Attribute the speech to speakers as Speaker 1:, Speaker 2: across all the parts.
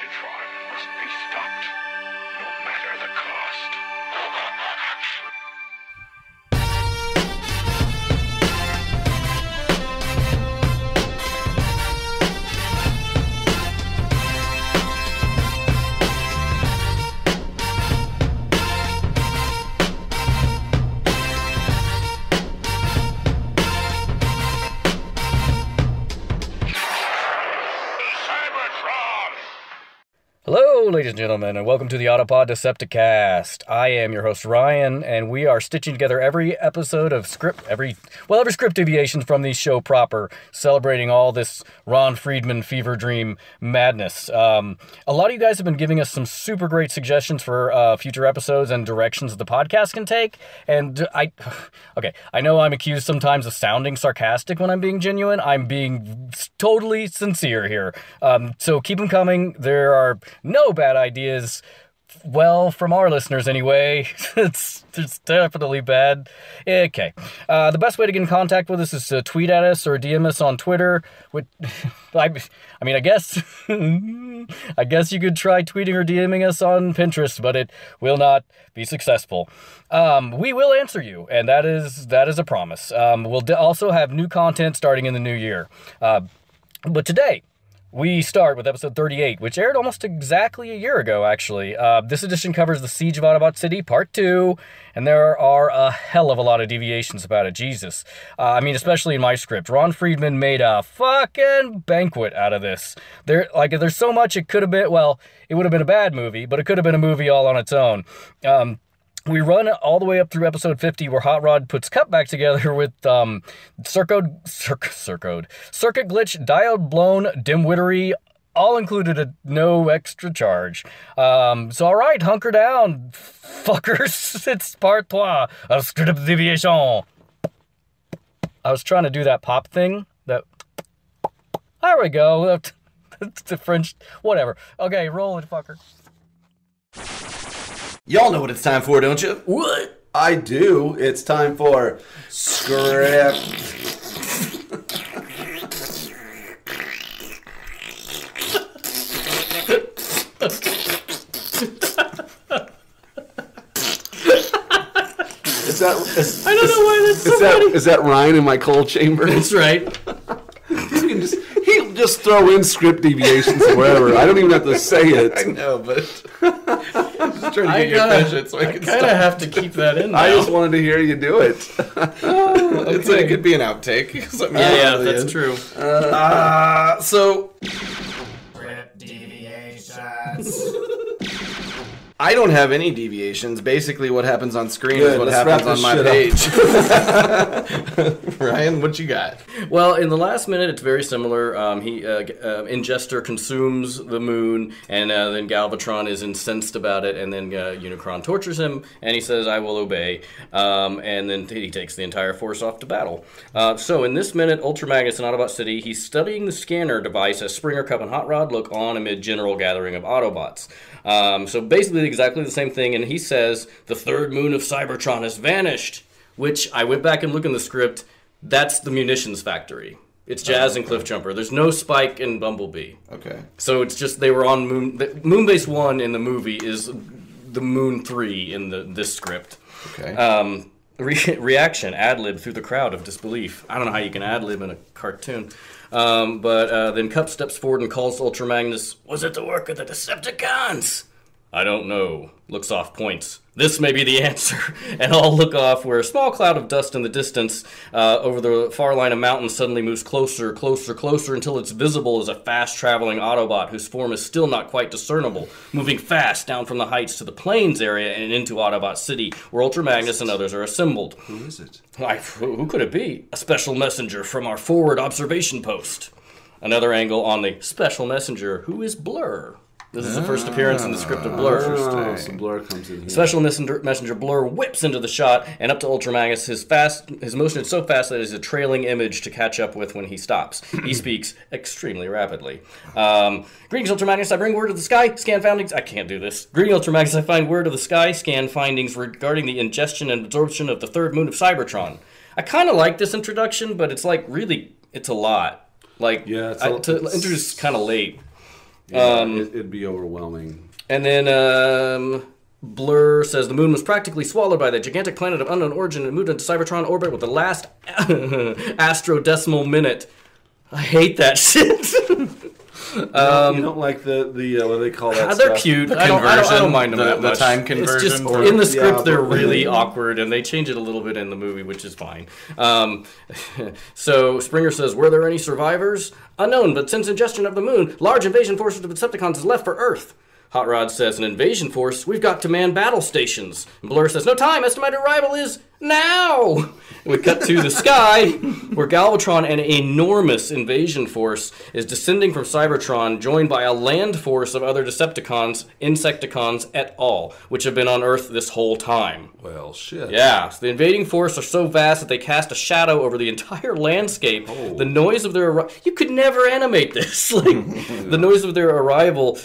Speaker 1: Cybertron must be stopped, no matter the cost.
Speaker 2: Hello, ladies and gentlemen, and welcome to the Autopod Decepticast. I am your host, Ryan, and we are stitching together every episode of every Script Deviations from the show proper, celebrating all this Ron Friedman fever dream madness. A lot of you guys have been giving us some super great suggestions for future episodes and directions the podcast can take, and I know I'm accused sometimes of sounding sarcastic when I'm being genuine. I'm being totally sincere here. So keep them coming. There are no bad ideas. Well, from our listeners anyway. It's definitely bad. Okay. The best way to get in contact with us is to tweet at us or DM us on Twitter. I guess I guess you could try tweeting or DMing us on Pinterest, but it will not be successful. We will answer you, and that is a promise. We'll also have new content starting in the new year. But today, we start with episode 38, which aired almost exactly a year ago, actually. This edition covers the Siege of Autobot City, Part 2, and there are a hell of a lot of deviations about it, Jesus. Especially in my script. Ron Friedman made a fucking banquet out of this. There's so much it could have been, it would have been a bad movie, but it could have been a movie all on its own. We run all the way up through episode 50, where Hot Rod puts Cup back together with circuit glitch, diode blown, dimwittery, all included at no extra charge. So all right, hunker down, fuckers. It's part 3 of Script Deviation. I was trying to do that pop thing. There we go. That's the French, whatever. Okay, roll it, fucker.
Speaker 3: Y'all know what it's time for, don't you?
Speaker 2: What?
Speaker 3: I do. It's time for Script.
Speaker 2: I don't know why that's so funny.
Speaker 3: Is that Ryan in my cold chamber?
Speaker 2: That's right.
Speaker 3: He'll just throw in script deviations wherever. I don't even have to say it.
Speaker 4: I know, but I'm just trying to get your attention so I can
Speaker 2: kind of have to keep that in now.
Speaker 3: I just wanted to hear you do it.
Speaker 4: It could be an outtake.
Speaker 2: Yeah, that's true.
Speaker 4: So
Speaker 5: Script Deviations.
Speaker 4: I don't have any deviations. Basically, what happens on screen
Speaker 3: Good,
Speaker 4: is what
Speaker 3: let's
Speaker 4: happens
Speaker 3: wrap
Speaker 4: on my
Speaker 3: this
Speaker 4: page. Ryan, what you got?
Speaker 2: Well, in the last minute, it's very similar. Ingester consumes the moon, and then Galvatron is incensed about it, and then Unicron tortures him, and he says, "I will obey," and then he takes the entire force off to battle. So in this minute, Ultra Magnus in Autobot City, he's studying the scanner device as Springer, Cup, and Hot Rod look on amid general gathering of Autobots. So basically exactly the same thing, and he says, "The third moon of Cybertron has vanished," which I went back and looked in the script. That's the munitions factory. It's Jazz and Cliffjumper. There's no Spike and Bumblebee.
Speaker 4: Okay.
Speaker 2: So it's just they were on Moon. Moonbase 1 in the movie is the Moon 3 in this script.
Speaker 4: Okay.
Speaker 2: Reaction, ad-lib through the crowd of disbelief. I don't know how you can ad-lib in a cartoon. But then Cup steps forward and calls Ultra Magnus, "Was it the work of the Decepticons?" "I don't know." Looks off, points. "This may be the answer." And all look off where a small cloud of dust in the distance over the far line of mountains suddenly moves closer, closer, closer until it's visible as a fast-traveling Autobot whose form is still not quite discernible, moving fast down from the heights to the plains area and into Autobot City, where Ultra Magnus and others are assembled.
Speaker 3: Who is it?
Speaker 2: Who could it be? "A special messenger from our forward observation post." Another angle on the special messenger, who is Blur. This is the first appearance in the script of Blur.
Speaker 3: Oh, so Blur comes in here.
Speaker 2: Special messenger Blur whips into the shot and up to Ultra Magnus. His motion is so fast that it is a trailing image to catch up with when he stops. He speaks extremely rapidly. "Greetings, Ultra Magnus. I bring word of the sky. Scan findings." I can't do this. "Greetings, Ultra Magnus. I find word of the sky. Scan findings regarding the ingestion and absorption of the third moon of Cybertron." I kind of like this introduction, but it's like really, it's a lot. Like,
Speaker 3: yeah,
Speaker 2: to introduce kind of late.
Speaker 3: Yeah, it'd be overwhelming.
Speaker 2: And then Blur says the moon was practically swallowed by the gigantic planet of unknown origin and moved into Cybertron orbit with the last astrodecimal minute. I hate that shit.
Speaker 3: You don't like the what do they call that?
Speaker 2: They're
Speaker 3: stuff?
Speaker 2: cute. I don't mind them that much.
Speaker 6: The time conversion.
Speaker 2: It's just in the script they're really awkward, and they change it a little bit in the movie, which is fine. So Springer says, "Were there any survivors? Unknown, but since ingestion of the moon, large invasion force of the Decepticons has left for Earth." Hot Rod says, "An invasion force? We've got to man battle stations." And Blur says, "No time. Estimated arrival is now." We cut to the sky, where Galvatron and an enormous invasion force is descending from Cybertron, joined by a land force of other Decepticons, Insecticons et al., which have been on Earth this whole time.
Speaker 3: Well, shit.
Speaker 2: Yeah, so the invading force are so vast that they cast a shadow over the entire landscape.
Speaker 3: Oh.
Speaker 2: The noise of their you could never animate this. The noise of their arrival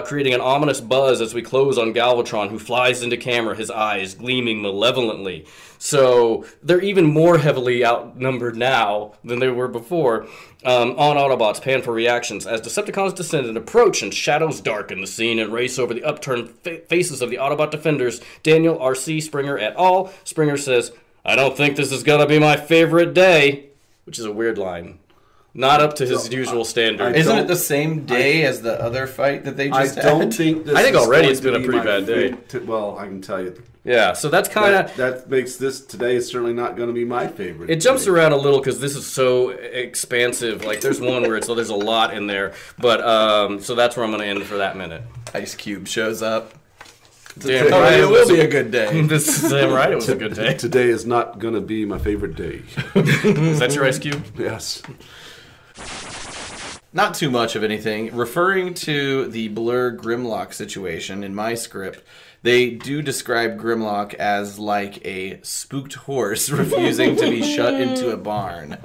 Speaker 2: creating an ominous buzz as we close on Galvatron, who flies into camera, his eyes gleaming malevolently. So they're even more heavily outnumbered now than they were before. On Autobots, pan for reactions. As Decepticons descend and approach and shadows darken the scene and race over the upturned faces of the Autobot defenders, Daniel, Arcee, Springer et al. Springer says, "I don't think this is going to be my favorite day," which is a weird line. Not up to his usual standard.
Speaker 6: Isn't it the same day as the other fight that they just had?
Speaker 3: I don't think this
Speaker 2: I think
Speaker 3: is
Speaker 2: already
Speaker 3: going
Speaker 2: it's been
Speaker 3: to
Speaker 2: a
Speaker 3: be
Speaker 2: pretty
Speaker 3: my
Speaker 2: bad day.
Speaker 3: Well, I can tell you.
Speaker 2: Yeah, so that's kind of...
Speaker 3: That makes this... Today is certainly not going to be my favorite.
Speaker 2: It jumps
Speaker 3: day.
Speaker 2: around a little because this is so expansive. Like, there's one where there's a lot in there. But, so that's where I'm going to end for that minute.
Speaker 6: Ice Cube shows up.
Speaker 2: Damn
Speaker 6: All
Speaker 2: right,
Speaker 6: right, it will be a good day.
Speaker 2: This is damn right, it was a good day.
Speaker 3: Today is not going to be my favorite day.
Speaker 2: Is that your Ice Cube?
Speaker 3: Yes.
Speaker 6: Not too much of anything. Referring to the Blur Grimlock situation in my script, they do describe Grimlock as like a spooked horse refusing to be shut into a barn.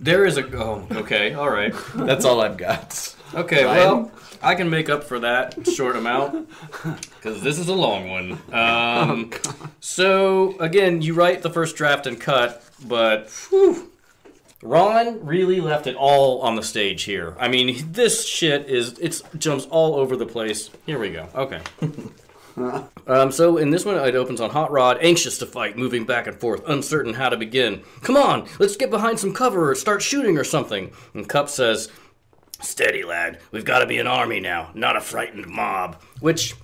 Speaker 2: There is a... Oh, okay, all right.
Speaker 6: That's all I've got.
Speaker 2: Okay, well, I can make up for that short amount because this is a long one. So, again, you write the first draft and cut, but... Whew, Ron really left it all on the stage here. I mean, this shit it jumps all over the place. Here we go. Okay. So in this one, it opens on Hot Rod, anxious to fight, moving back and forth, uncertain how to begin. "Come on, let's get behind some cover or start shooting or something." And Cup says, "Steady, lad. We've got to be an army now, not a frightened mob." Which...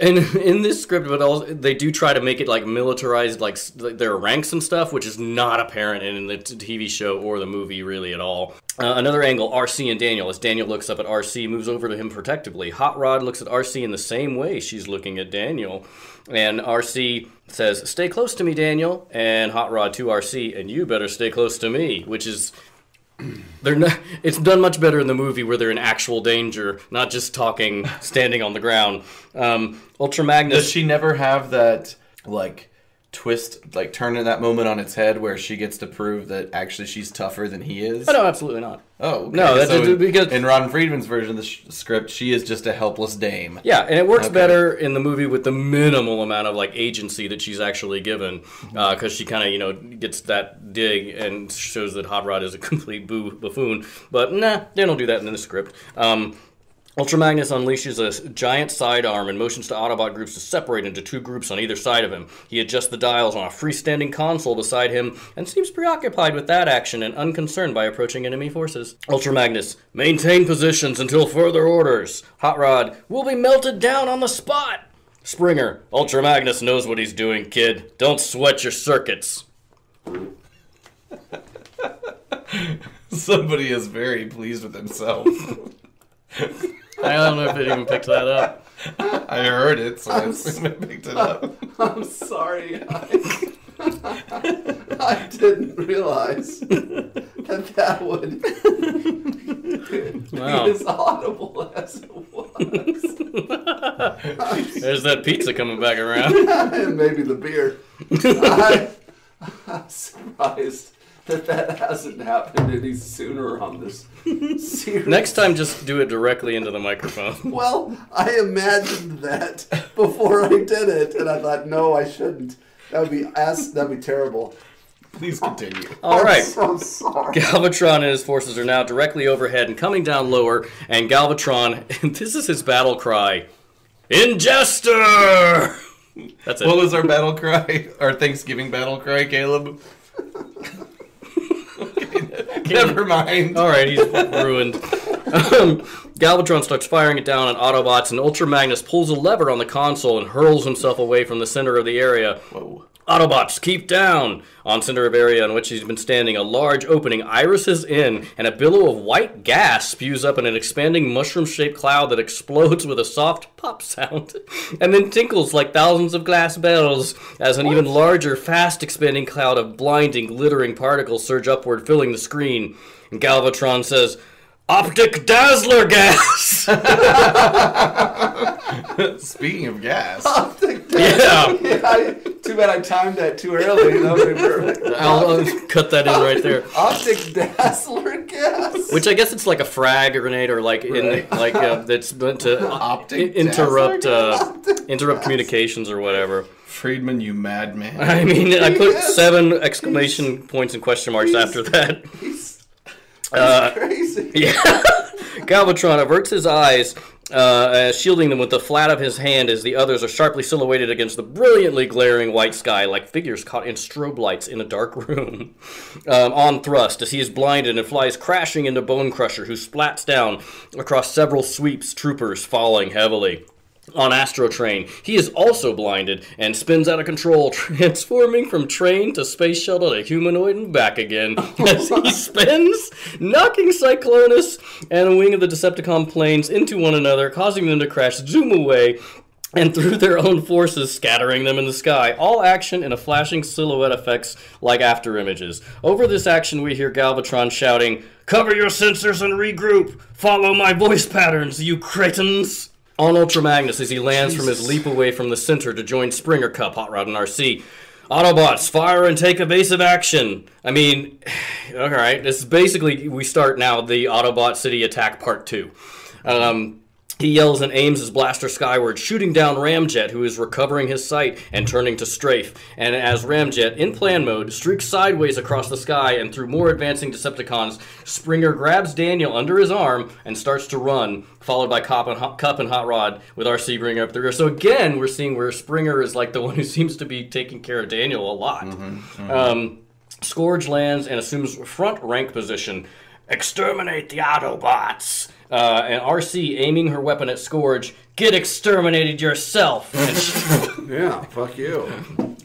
Speaker 2: And in this script, but also, they do try to make it like militarized, like their ranks and stuff, which is not apparent in the TV show or the movie really at all. Another angle, Arcee and Daniel. As Daniel looks up at Arcee, moves over to him protectively. Hot Rod looks at Arcee in the same way she's looking at Daniel. And Arcee says, "Stay close to me, Daniel." And Hot Rod to Arcee, "And you better stay close to me," which is... It's done much better in the movie where they're in actual danger, not just talking, standing on the ground. Ultra Magnus...
Speaker 6: Does she never have that, like, twist, like, turn that moment on its head where she gets to prove that actually she's tougher than he is?
Speaker 2: Oh, no, absolutely not.
Speaker 6: Oh, okay.
Speaker 2: No,
Speaker 6: so
Speaker 2: because...
Speaker 6: in Ron Friedman's version of the script, she is just a helpless dame.
Speaker 2: Yeah, and it works better in the movie with the minimal amount of, like, agency that she's actually given, because she kind of, gets that dig and shows that Hot Rod is a complete buffoon. But, nah, they don't do that in the script. Ultra Magnus unleashes a giant sidearm and motions to Autobot groups to separate into two groups on either side of him. He adjusts the dials on a freestanding console beside him and seems preoccupied with that action and unconcerned by approaching enemy forces. Ultra Magnus, "Maintain positions until further orders." Hot Rod, "We'll be melted down on the spot." Springer, "Ultra Magnus knows what he's doing, kid. Don't sweat your circuits."
Speaker 6: Somebody is very pleased with himself.
Speaker 2: I don't know if it even picked that up.
Speaker 6: I heard it, so I assume it picked it up.
Speaker 3: I'm sorry. I didn't realize that would be as audible as it was.
Speaker 2: There's that pizza coming back around.
Speaker 3: And maybe the beer. I'm surprised that hasn't happened any sooner on this series.
Speaker 2: Next time, just do it directly into the microphone.
Speaker 3: Well, I imagined that before I did it, and I thought, no, I shouldn't. That'd be terrible.
Speaker 6: Please continue.
Speaker 2: All right.
Speaker 3: I'm so sorry.
Speaker 2: Galvatron and his forces are now directly overhead and coming down lower, and Galvatron, and this is his battle cry, Ingester! That's it.
Speaker 6: What was our battle cry? Our Thanksgiving battle cry, Caleb? Never mind.
Speaker 2: All right, he's ruined. Galvatron starts firing it down on Autobots, and Ultra Magnus pulls a lever on the console and hurls himself away from the center of the area.
Speaker 6: Whoa.
Speaker 2: Autobots, keep down! On center of area on which he's been standing, a large opening irises in, and a billow of white gas spews up in an expanding mushroom-shaped cloud that explodes with a soft pop sound, and then tinkles like thousands of glass bells as an even larger, fast-expanding cloud of blinding, glittering particles surge upward, filling the screen. And Galvatron says, Optic Dazzler Gas!
Speaker 6: Speaking of gas.
Speaker 2: Yeah.
Speaker 3: Too bad I timed that too early. That would be perfect.
Speaker 2: I'll cut that in right there.
Speaker 3: Optic Dazzler Gas.
Speaker 2: Which I guess it's like a frag grenade, or like that's meant to
Speaker 6: Optic
Speaker 2: interrupt
Speaker 6: Dazzler
Speaker 2: interrupt communications or whatever.
Speaker 6: Friedman, you madman.
Speaker 2: I mean, I put 7 exclamation points and question marks after that.
Speaker 3: That's crazy.
Speaker 2: Yeah. Galvatron averts his eyes, shielding them with the flat of his hand as the others are sharply silhouetted against the brilliantly glaring white sky like figures caught in strobe lights in a dark room. On thrust, as he is blinded and flies crashing into Bone Crusher, who splats down across several sweeps, troopers falling heavily. On Astro Train, he is also blinded and spins out of control, transforming from train to space shuttle to humanoid and back again as he spins, knocking Cyclonus and a wing of the Decepticon planes into one another, causing them to crash, zoom away, and through their own forces, scattering them in the sky. All action in a flashing silhouette effects like after images. Over this action, we hear Galvatron shouting, "Cover your sensors and regroup! Follow my voice patterns, you cretins!" On Ultra Magnus as he lands from his leap away from the center to join Springer Cup, Hot Rod, and Arcee. Autobots, fire and take evasive action. I mean, alright, this is basically, we start now the Autobot City attack part 2. He yells and aims his blaster skyward, shooting down Ramjet, who is recovering his sight and turning to strafe. And as Ramjet, in plan mode, streaks sideways across the sky and through more advancing Decepticons, Springer grabs Daniel under his arm and starts to run, followed by Cup and Hot Rod, with Arcee bringing up the rear. So again, we're seeing where Springer is like the one who seems to be taking care of Daniel a lot. Scourge lands and assumes front rank position. Exterminate the Autobots! And Arcee, aiming her weapon at Scourge, get exterminated yourself!
Speaker 3: Yeah, fuck you.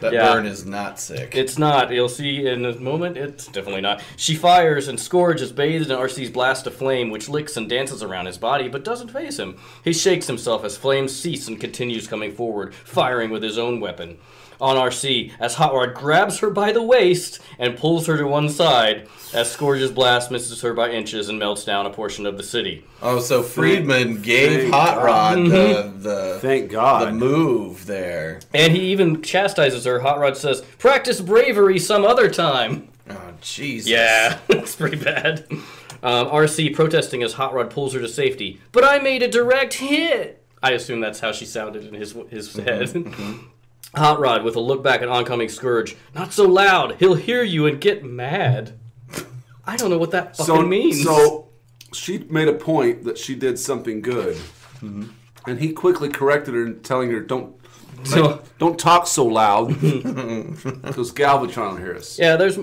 Speaker 6: That burn is not sick.
Speaker 2: It's not. You'll see in a moment, it's definitely not. She fires, and Scourge is bathed in Arcee's blast of flame, which licks and dances around his body, but doesn't faze him. He shakes himself as flames cease and continues coming forward, firing with his own weapon. On Arcee, as Hot Rod grabs her by the waist and pulls her to one side, as Scourge's blast misses her by inches and melts down a portion of the city.
Speaker 6: Oh, so Friedman gave Hot Rod the
Speaker 3: Thank God.
Speaker 6: the move there.
Speaker 2: And he even chastises her. Hot Rod says, "Practice bravery some other time."
Speaker 6: Oh, Jesus.
Speaker 2: Yeah, it's pretty bad. Arcee protesting as Hot Rod pulls her to safety. "But I made a direct hit." I assume that's how she sounded in his head. Hot Rod with a look back at oncoming Scourge. "Not so loud. He'll hear you and get mad." I don't know what that fucking means.
Speaker 3: So she made a point that she did something good, and he quickly corrected her and telling her, "Don't talk so loud, because Galvatron will hear us."
Speaker 2: Yeah, there's.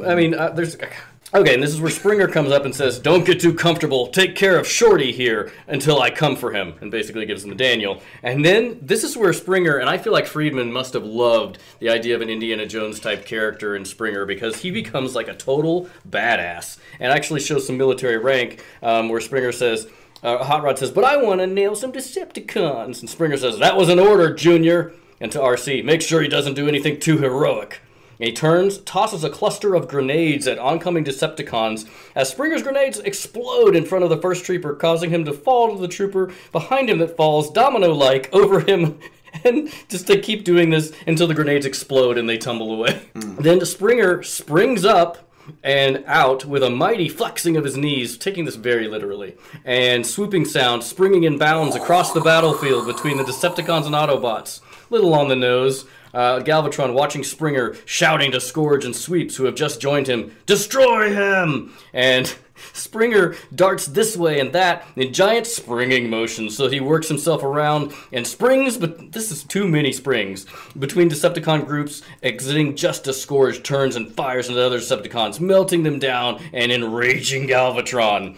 Speaker 2: Okay, and this is where Springer comes up and says, "Don't get too comfortable. Take care of Shorty here until I come for him," and basically gives him to Daniel. And then this is where Springer, and I feel like Friedman must have loved the idea of an Indiana Jones type character in Springer, because he becomes like a total badass and actually shows some military rank, where Springer says, Hot Rod says, "But I want to nail some Decepticons," and Springer says, "That was an order, Junior." And to Arcee, "Make sure he doesn't do anything too heroic." And he turns, tosses a cluster of grenades at oncoming Decepticons as Springer's grenades explode in front of the first trooper, causing him to fall to the trooper behind him that falls domino-like over him. And just to keep doing this until the grenades explode and they tumble away. Then Springer springs up and out with a mighty flexing of his knees, taking this very literally, and swooping sound, springing in bounds across the battlefield between the Decepticons and Autobots. little on the nose. Galvatron watching Springer shouting to Scourge and Sweeps, who have just joined him, "Destroy him!" And Springer darts this way and that in giant springing motions, so he works himself around and springs, but this is too many springs, between Decepticon groups, exiting just as Scourge turns and fires into other Decepticons, melting them down and enraging Galvatron.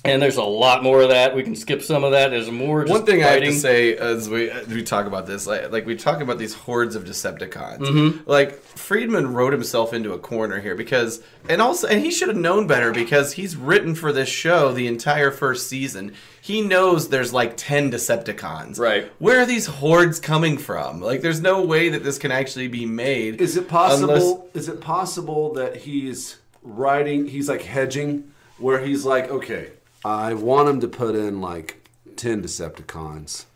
Speaker 2: And there's a lot more of that. We can skip some of that. There's more just
Speaker 6: One thing
Speaker 2: fighting.
Speaker 6: I have to say as we talk about this, like we talk about these hordes of Decepticons.
Speaker 2: Mm-hmm.
Speaker 6: Like Friedman wrote himself into a corner here because, and he should have known better because he's written for this show the entire first season. He knows there's like 10 Decepticons.
Speaker 2: Right.
Speaker 6: Where are these hordes coming from? Like, there's no way that this can actually be made.
Speaker 3: Is it possible? Is it possible that he's writing? He's like hedging, where he's like, okay, I want him to put in like 10 Decepticons,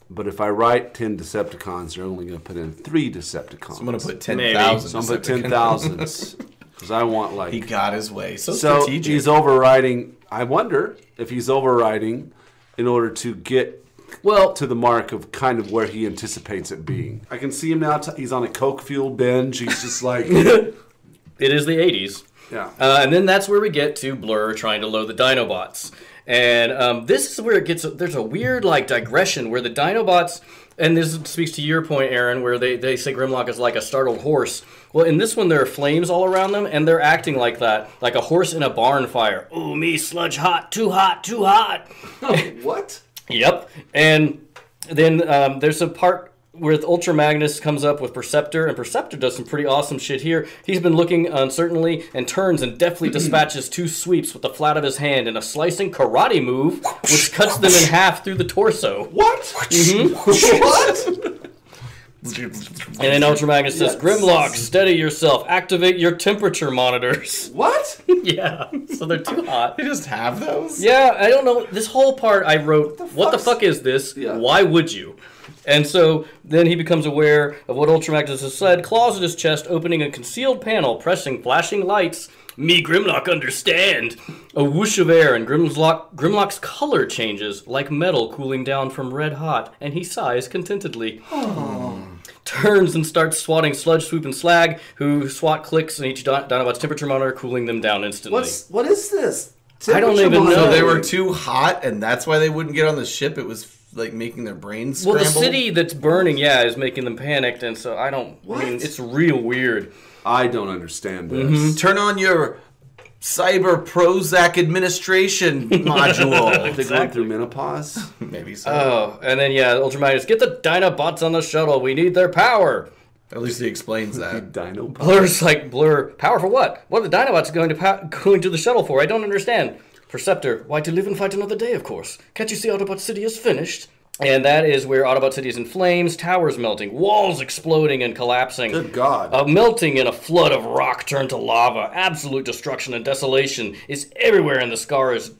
Speaker 3: but if I write 10 Decepticons, they're only going to put in 3 Decepticons.
Speaker 6: So I'm going to put
Speaker 2: Maybe.
Speaker 6: 10,000.
Speaker 3: So I'm going to put 10,000 because I want like.
Speaker 6: He got his way. So
Speaker 3: strategic. He's overriding. I wonder if he's overriding in order to get to the mark of kind of where he anticipates it being. I can see him now. He's on a coke-fueled binge. He's just like.
Speaker 2: It is the 80s.
Speaker 3: Yeah.
Speaker 2: And then that's where we get to Blur trying to load the Dinobots. And this is where it gets, there's a weird like digression where the Dinobots, and this speaks to your point, Aaron, where they say Grimlock is like a startled horse. Well, in this one, there are flames all around them, and they're acting like that, like a horse in a barn fire. Ooh, me sludge hot, too hot, too hot.
Speaker 3: What?
Speaker 2: Yep. And then there's a part where Ultra Magnus comes up with Perceptor, and Perceptor does some pretty awesome shit here. He's been looking uncertainly and turns and deftly dispatches 2 sweeps with the flat of his hand in a slicing karate move, which cuts them in half through the torso.
Speaker 3: What?
Speaker 2: Mm-hmm.
Speaker 3: What?
Speaker 2: And then Ultra Magnus says, Grimlock, steady yourself. Activate your temperature monitors.
Speaker 3: What?
Speaker 2: Yeah, so they're too hot.
Speaker 6: They just have those?
Speaker 2: Yeah, I don't know. This whole part I wrote, what the fuck is this?
Speaker 3: Yeah.
Speaker 2: Why would you? And so then he becomes aware of what Ultra Magnus has said, claws at his chest, opening a concealed panel, pressing flashing lights. Me, Grimlock, understand. A whoosh of air, and Grimlock's color changes, like metal cooling down from red hot, and he sighs contentedly. Turns and starts swatting Sludge, Swoop, and Slag, who swat clicks in each Dinobot's temperature monitor, cooling them down instantly.
Speaker 3: What is this?
Speaker 2: I don't even know.
Speaker 6: So they were too hot, and that's why they wouldn't get on the ship? It was like making their brains scramble?
Speaker 2: Well, the city that's burning, is making them panicked, and so I mean, it's real weird.
Speaker 3: I don't understand this.
Speaker 6: Mm-hmm. Turn on your Cyber Prozac administration module.
Speaker 3: They're going through menopause?
Speaker 6: Maybe so.
Speaker 2: Oh, and then, Ultra Magnus, get the Dinobots on the shuttle. We need their power.
Speaker 6: At least he explains that.
Speaker 3: Dino
Speaker 2: Blur's like, Blur, power for what? What are the Dinobots going to the shuttle for? I don't understand. Perceptor, why, to live and fight another day, of course. Can't you see Autobot City is finished? And that is where Autobot City is in flames, towers melting, walls exploding and collapsing.
Speaker 3: Good God.
Speaker 2: Melting in a flood of rock turned to lava. Absolute destruction and desolation is everywhere, and the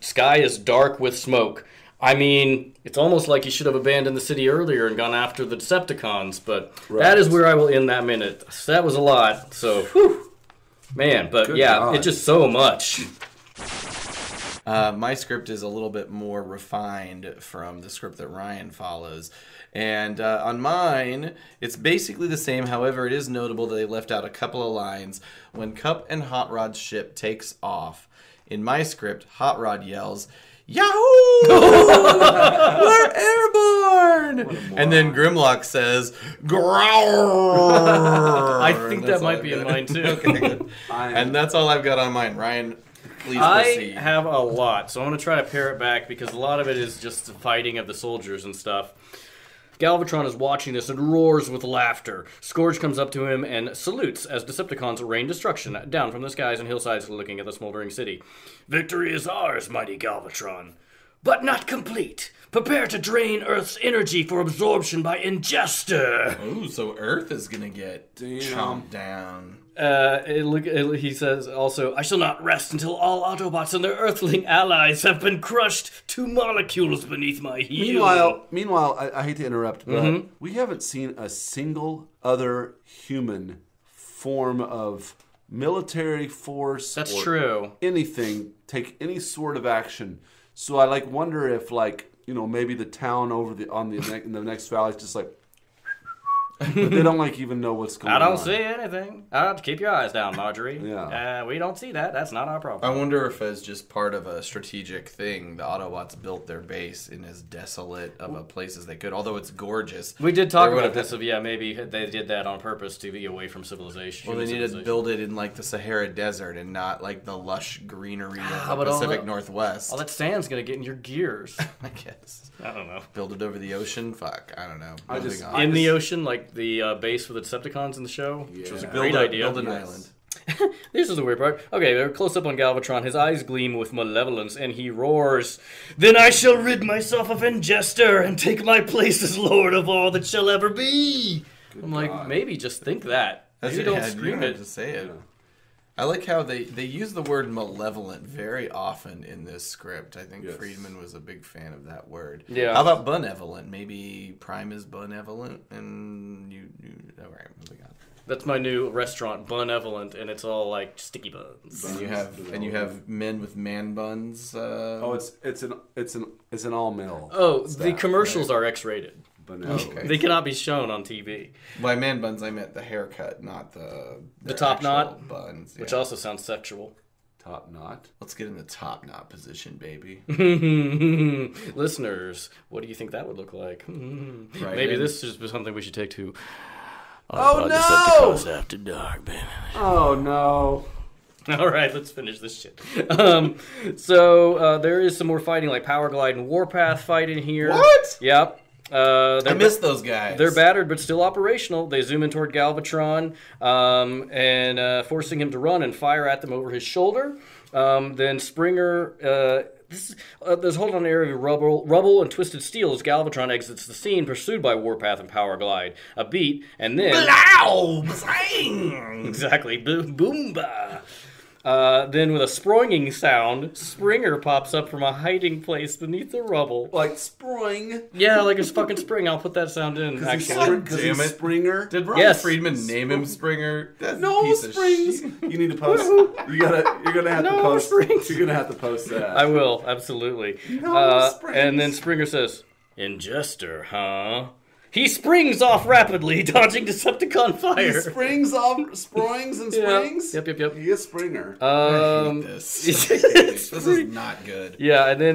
Speaker 2: sky is dark with smoke. I mean, it's almost like he should have abandoned the city earlier and gone after the Decepticons, but that is where I will end that minute. That was a lot, so, whew. Man, but
Speaker 3: Good
Speaker 2: yeah,
Speaker 3: God.
Speaker 2: it's just so much.
Speaker 6: My script is a little bit more refined from the script that Ryan follows. And on mine, it's basically the same. However, it is notable that they left out a couple of lines. When Cup and Hot Rod's ship takes off, in my script, Hot Rod yells, Yahoo! We're airborne! And then Grimlock says, Growl!
Speaker 2: I think that might be in mine too.
Speaker 6: Okay, good. And that's all I've got on mine. Ryan, please
Speaker 2: I
Speaker 6: proceed.
Speaker 2: have a lot, so I'm going to try to pare it back because a lot of it is just the fighting of the soldiers and stuff. Galvatron is watching this and roars with laughter. Scourge comes up to him and salutes as Decepticons rain destruction down from the skies and hillsides looking at the smoldering city. Victory is ours, mighty Galvatron. But not complete. Prepare to drain Earth's energy for absorption by Ingester.
Speaker 6: Ooh, so Earth is gonna get chomped down.
Speaker 2: He says also, I shall not rest until all Autobots and their Earthling allies have been crushed to molecules beneath my heel.
Speaker 3: Meanwhile, I hate to interrupt, but we haven't seen a single other human form of military force.
Speaker 2: That's
Speaker 3: or
Speaker 2: true.
Speaker 3: Anything take any sort of action. So I wonder if maybe the town over in the next valley is just like. But they don't like even know what's going on.
Speaker 2: I don't see anything. Keep your eyes down, Marjorie.
Speaker 3: Yeah.
Speaker 2: We don't see that. That's not our problem.
Speaker 6: I wonder if as just part of a strategic thing, the Autobots built their base in as desolate of a place as they could. Although it's gorgeous.
Speaker 2: We did talk about this. Maybe they did that on purpose to be away from civilization.
Speaker 6: Well, they needed to build it in like the Sahara Desert and not like the lush greenery of the Pacific Northwest.
Speaker 2: All that sand's gonna get in your gears.
Speaker 6: I guess.
Speaker 2: I don't know.
Speaker 6: Build it over the ocean? Fuck, I don't know.
Speaker 2: In the ocean, like the base for the Decepticons in the show, which was a great idea.
Speaker 6: Build an island.
Speaker 2: This is the weird part. Okay, they're close up on Galvatron. His eyes gleam with malevolence, and he roars, "Then I shall rid myself of Ingester and take my place as Lord of all that shall ever be." I'm like, maybe just think that. Maybe don't scream it.
Speaker 6: To say it. I like how they use the word malevolent very often in this script. I think Friedman was a big fan of that word.
Speaker 2: Yeah.
Speaker 6: How about benevolent? Maybe Prime is benevolent, and you all right, moving on.
Speaker 2: That's my new restaurant, Benevolent, and it's all like sticky buns.
Speaker 6: And you have men with man buns.
Speaker 3: It's an all male.
Speaker 2: Oh, the commercials are X-rated.
Speaker 3: Okay.
Speaker 2: They cannot be shown on TV.
Speaker 6: By man buns, I meant the haircut, not the
Speaker 2: top knot
Speaker 6: buns,
Speaker 2: which also sounds sexual.
Speaker 3: Top knot.
Speaker 6: Let's get in the top knot position, baby.
Speaker 2: Listeners, what do you think that would look like?
Speaker 6: Right,
Speaker 2: maybe this is something we should take to.
Speaker 3: Oh no!
Speaker 2: Decepticons After Dark, baby.
Speaker 3: Oh no!
Speaker 2: All right, let's finish this shit. So there is some more fighting, like Power Glide and Warpath fight in here.
Speaker 6: What?
Speaker 2: Yep.
Speaker 6: I miss those guys.
Speaker 2: They're battered but still operational. They zoom in toward Galvatron and forcing him to run and fire at them over his shoulder. Then Springer... there's hold on area of rubble and twisted steel as Galvatron exits the scene, pursued by Warpath and Power Glide. A beat, and then... Blow! Exactly. Boomba! Then with a sproinging sound, Springer pops up from a hiding place beneath the rubble.
Speaker 3: Like spring?
Speaker 2: Yeah, like a fucking spring. I'll put that sound in, actually.
Speaker 3: Because he's Springer?
Speaker 6: Did Ron Friedman name him Springer? That's
Speaker 3: no springs. You need to post. You're gonna have to post. Springs. You're gonna have to post that.
Speaker 2: I will, absolutely.
Speaker 3: No springs.
Speaker 2: And then Springer says, "Ingester, huh?" He springs off rapidly, dodging Decepticon fire.
Speaker 3: He springs off, springs and springs?
Speaker 2: Yep.
Speaker 3: He is Springer.
Speaker 6: I hate this. This is not good.
Speaker 2: Yeah, and then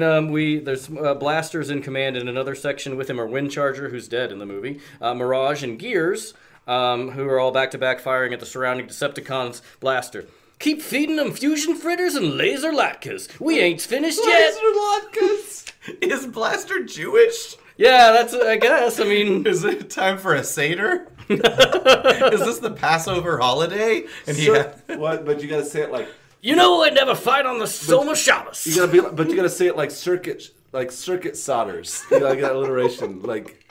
Speaker 2: there's Blasters in command in another section. With him are Windcharger, who's dead in the movie, Mirage, and Gears, who are all back-to-back firing at the surrounding Decepticons Blaster. Keep feeding them fusion fritters and laser latkes. We ain't finished yet.
Speaker 3: Laser latkes?
Speaker 6: Is Blaster Jewish?
Speaker 2: Yeah, that's, I guess. I mean...
Speaker 6: Is it time for a Seder? Is this the Passover holiday? And
Speaker 3: what? But you gotta say it like...
Speaker 2: You know I never fight on the Soma Shabbos.
Speaker 3: You gotta say it like circuit solders. You gotta get alliteration. Like...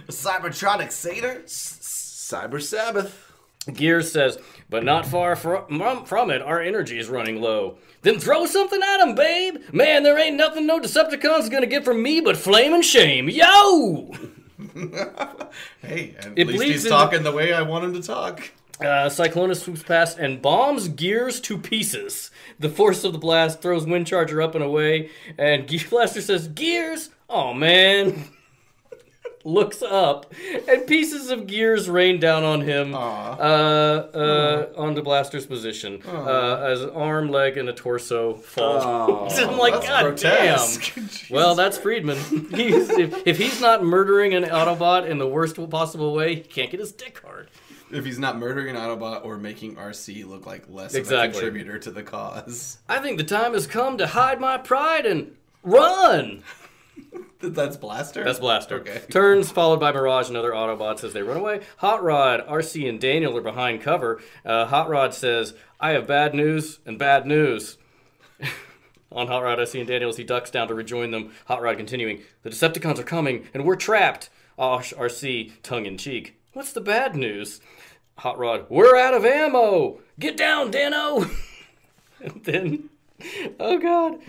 Speaker 6: Cybertronic Seder?
Speaker 3: Cyber Sabbath.
Speaker 2: Gears says, but not far from it, our energy is running low. Then throw something at him, babe. Man, there ain't nothing no Decepticon's gonna get from me but flame and shame. Yo!
Speaker 6: Hey, at least he's talking the way I want him to talk.
Speaker 2: Cyclonus swoops past and bombs Gears to pieces. The force of the blast throws Windcharger up and away, and Blaster says, Gears? Oh, man. Looks up, and pieces of Gears rain down on him onto Blaster's position as an arm, leg, and a torso fall. I'm like, God damn. Well, that's Friedman. If he's not murdering an Autobot in the worst possible way, he can't get his dick hard.
Speaker 6: If he's not murdering an Autobot or making Arcee look like less of a contributor to the cause.
Speaker 2: I think the time has come to hide my pride and run!
Speaker 6: That's Blaster?
Speaker 2: That's Blaster.
Speaker 6: Okay.
Speaker 2: Turns, followed by Mirage and other Autobots as they run away. Hot Rod, Arcee, and Daniel are behind cover. Hot Rod says, I have bad news and bad news. On Hot Rod, Arcee, and Daniel as he ducks down to rejoin them. Hot Rod continuing, the Decepticons are coming and we're trapped. Arcee, tongue-in-cheek, what's the bad news? Hot Rod, we're out of ammo. Get down, Dano. And then Oh, God.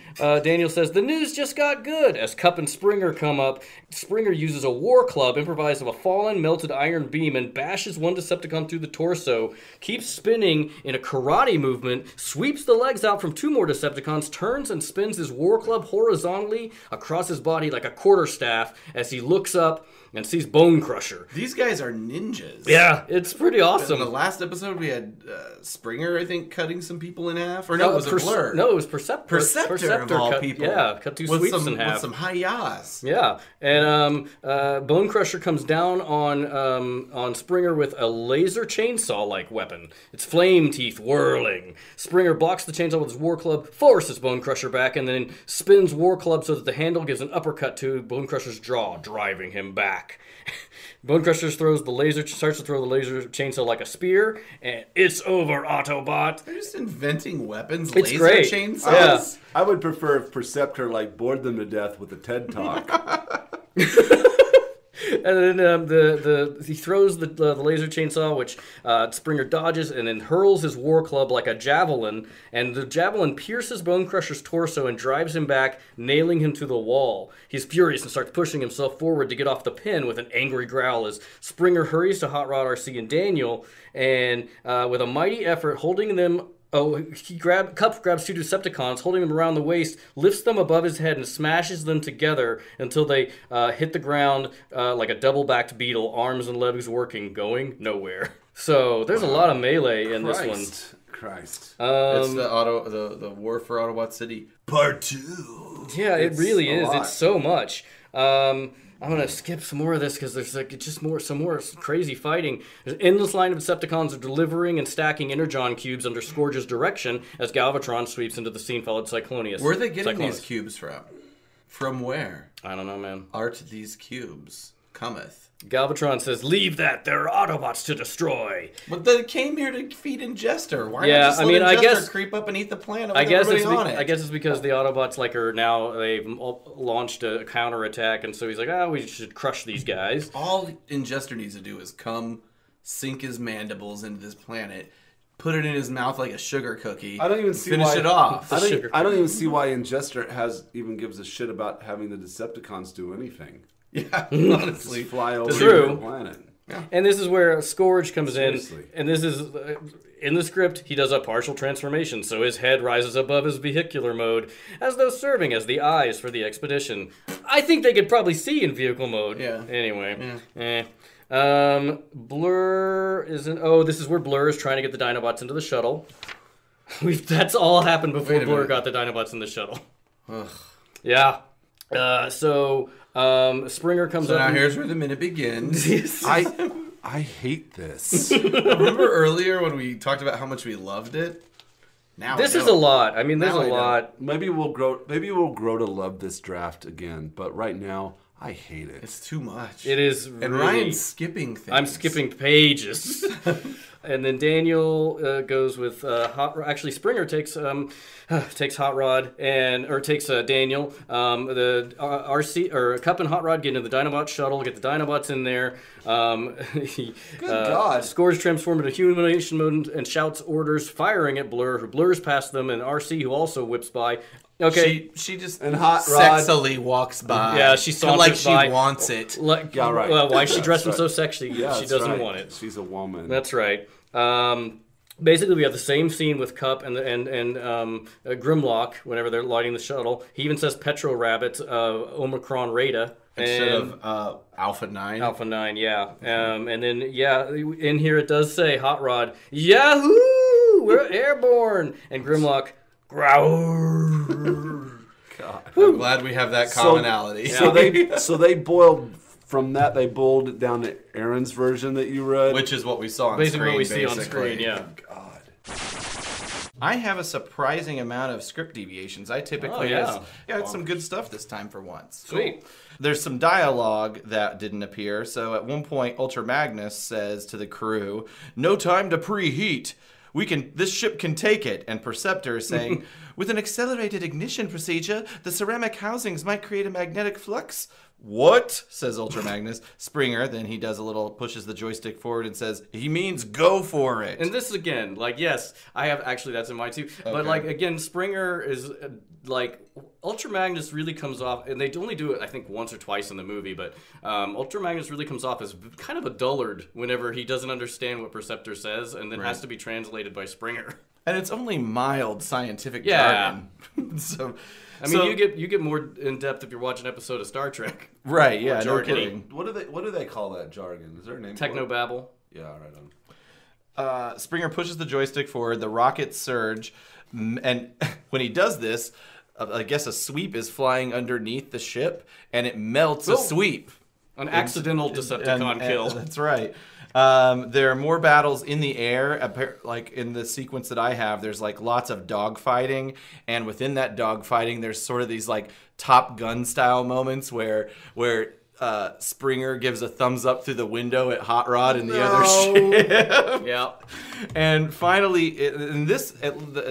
Speaker 2: Daniel says, the news just got good. As Cup and Springer come up, Springer uses a war club improvised of a fallen, melted iron beam and bashes one Decepticon through the torso, keeps spinning in a karate movement, sweeps the legs out from 2 more Decepticons, turns and spins his war club horizontally across his body like a quarterstaff as he looks up and sees Bone Crusher.
Speaker 6: These guys are ninjas.
Speaker 2: Yeah, it's pretty awesome.
Speaker 6: In the last episode, we had Springer, I think, cutting some people in half. Or no, it was a Blur.
Speaker 2: No, it was Perceptor.
Speaker 6: Perceptor of all
Speaker 2: cut,
Speaker 6: people.
Speaker 2: Yeah, cut 2 sweeps in half.
Speaker 6: With some hi-yas.
Speaker 2: Yeah, and Bone Crusher comes down on Springer with a laser chainsaw-like weapon. Its flame teeth whirling. Springer blocks the chainsaw with his war club, forces Bone Crusher back, and then spins war club so that the handle gives an uppercut to Bone Crusher's jaw, driving him back. Bone Crusher starts to throw the laser chainsaw like a spear, and it's over, Autobot.
Speaker 6: They're just inventing weapons.
Speaker 2: It's
Speaker 6: laser
Speaker 2: great.
Speaker 6: chainsaws.
Speaker 2: Yeah.
Speaker 3: I would prefer if Perceptor bored them to death with a TED Talk.
Speaker 2: And then he throws the laser chainsaw, which Springer dodges, and then hurls his war club like a javelin. And the javelin pierces Bone Crusher's torso and drives him back, nailing him to the wall. He's furious and starts pushing himself forward to get off the pin with an angry growl as Springer hurries to Hot Rod, Arcee, and Daniel. And with a mighty effort, holding them... Cup grabs 2 Decepticons, holding them around the waist, lifts them above his head, and smashes them together until they hit the ground like a double-backed beetle, arms and legs working, going nowhere. So there's a lot of melee in this one.
Speaker 3: Christ.
Speaker 6: It's the War for Autobot City Part 2.
Speaker 2: Yeah, it really is.
Speaker 3: lot.
Speaker 2: It's so much. I'm gonna skip some more of this because there's some more crazy fighting. There's an endless line of Decepticons delivering and stacking Energon cubes under Scourge's direction as Galvatron sweeps into the scene, followed Cyclonius.
Speaker 6: Where are they getting these cubes from? From where?
Speaker 2: I don't know, man.
Speaker 6: Art these cubes cometh.
Speaker 2: Galvatron says, "Leave that. There are Autobots to destroy."
Speaker 6: But they came here to feed Ingester. Why
Speaker 2: Yeah,
Speaker 6: not just
Speaker 2: I mean,
Speaker 6: let
Speaker 2: I
Speaker 6: Ingester
Speaker 2: guess-
Speaker 6: creep up and eat the planet with
Speaker 2: I guess
Speaker 6: everybody on it?
Speaker 2: I guess it's because the Autobots they've launched a counterattack, and so he's like, we should crush these guys.
Speaker 6: All Ingester needs to do is come, sink his mandibles into this planet, put it in his mouth like a sugar cookie.
Speaker 3: I don't even see
Speaker 6: finish
Speaker 3: why,
Speaker 6: it off.
Speaker 3: I don't even see why Ingester gives a shit about having the Decepticons do anything.
Speaker 6: Yeah, honestly.
Speaker 3: Just fly over
Speaker 2: True.
Speaker 3: the planet.
Speaker 2: And this is where Scourge comes
Speaker 3: Seriously.
Speaker 2: in, and this is in the script. He does a partial transformation, so his head rises above his vehicular mode, as though serving as the eyes for the expedition. I think they could probably see in vehicle mode.
Speaker 6: Yeah.
Speaker 2: Anyway. Yeah. Blur isn't. Oh, this is where Blur is trying to get the Dinobots into the shuttle. That's all happened before
Speaker 6: Wait a
Speaker 2: Blur
Speaker 6: minute.
Speaker 2: got the Dinobots in the shuttle.
Speaker 6: Ugh.
Speaker 2: Yeah. Springer comes
Speaker 6: So
Speaker 2: up.
Speaker 6: now
Speaker 2: and-
Speaker 6: here's where the minute begins.
Speaker 3: I hate this.
Speaker 6: Remember earlier when we talked about how much we loved it? Now
Speaker 2: This
Speaker 6: I
Speaker 2: is
Speaker 6: don't.
Speaker 2: a lot. I mean, there's
Speaker 6: Now
Speaker 2: a
Speaker 6: I know.
Speaker 2: lot.
Speaker 3: Maybe we'll grow to love this draft again, but right now I hate it.
Speaker 6: It's too much.
Speaker 2: It is
Speaker 6: And
Speaker 2: really...
Speaker 6: Ryan's skipping things.
Speaker 2: I'm skipping pages. And then Daniel goes with Hot Rod. Actually, Springer takes Hot Rod takes Daniel. The Arcee or Cup and Hot Rod get into the Dinobot shuttle, get the Dinobots in there. Good
Speaker 3: God.
Speaker 2: Scourge transform into humanoid mode and shouts orders, firing at Blur, who blurs past them, and Arcee, who also whips by. Okay.
Speaker 6: She just
Speaker 3: And Hot Rod-
Speaker 6: sexily walks by.
Speaker 2: Yeah, she saunters
Speaker 6: like she
Speaker 2: by.
Speaker 6: wants it.
Speaker 2: Yeah,
Speaker 3: right.
Speaker 2: Well, why is she
Speaker 3: That's
Speaker 2: dressing
Speaker 3: right.
Speaker 2: so sexy?
Speaker 3: Yeah,
Speaker 2: She
Speaker 3: that's
Speaker 2: doesn't
Speaker 3: right.
Speaker 2: want it.
Speaker 3: She's a woman.
Speaker 2: That's right. Basically, we have the same scene with Cup and Grimlock whenever they're lighting the shuttle. He even says Petro Rabbit, Omicron Rada.
Speaker 6: Instead of Alpha 9.
Speaker 2: Alpha 9, yeah. And then, in here it does say Hot Rod, Yahoo! We're airborne! And Grimlock, growl.
Speaker 6: I'm glad we have that commonality.
Speaker 3: So they boiled from that. They boiled it down to Aaron's version that you read.
Speaker 6: Which is what we saw on
Speaker 2: Basically
Speaker 6: screen.
Speaker 2: what we see on
Speaker 6: basically.
Speaker 2: screen, yeah.
Speaker 3: God.
Speaker 6: I have a surprising amount of script deviations. I typically had some good stuff this time for once.
Speaker 2: Sweet.
Speaker 6: There's some dialogue that didn't appear. So at one point, Ultra Magnus says to the crew, "No time to preheat. This ship can take it." And Perceptor is saying, "With an accelerated ignition procedure, the ceramic housings might create a magnetic flux "What?" says Ultra Magnus. Springer, then he does a little, pushes the joystick forward and says, "He means go for it."
Speaker 2: And this again, like, yes, I have actually, that's in mine too. But like, again, Springer is like, Ultra Magnus really comes off, and they only do it, I think, once or twice in the movie, but Ultra Magnus really comes off as kind of a dullard whenever he doesn't understand what Perceptor says, and then has to be translated by Springer.
Speaker 6: And it's only mild scientific jargon. So,
Speaker 2: I mean, you get more in depth if you're watching an episode of Star Trek.
Speaker 6: Right? Yeah, no
Speaker 2: jargon-y.
Speaker 6: kidding.
Speaker 3: What do they call that jargon? Is there a name?
Speaker 2: Technobabble.
Speaker 3: For it? Yeah, right on.
Speaker 6: Springer pushes the joystick forward. The rockets surge, and when he does this, I guess a sweep is flying underneath the ship, and it melts a sweep.
Speaker 2: An accidental Decepticon kill.
Speaker 6: That's right. There are more battles in the air. Like in the sequence that I have, there's like lots of dogfighting, and within that dogfighting, there's sort of these like Top Gun style moments where Springer gives a thumbs up through the window at Hot Rod and the other ship.
Speaker 2: Yeah.
Speaker 6: And finally, at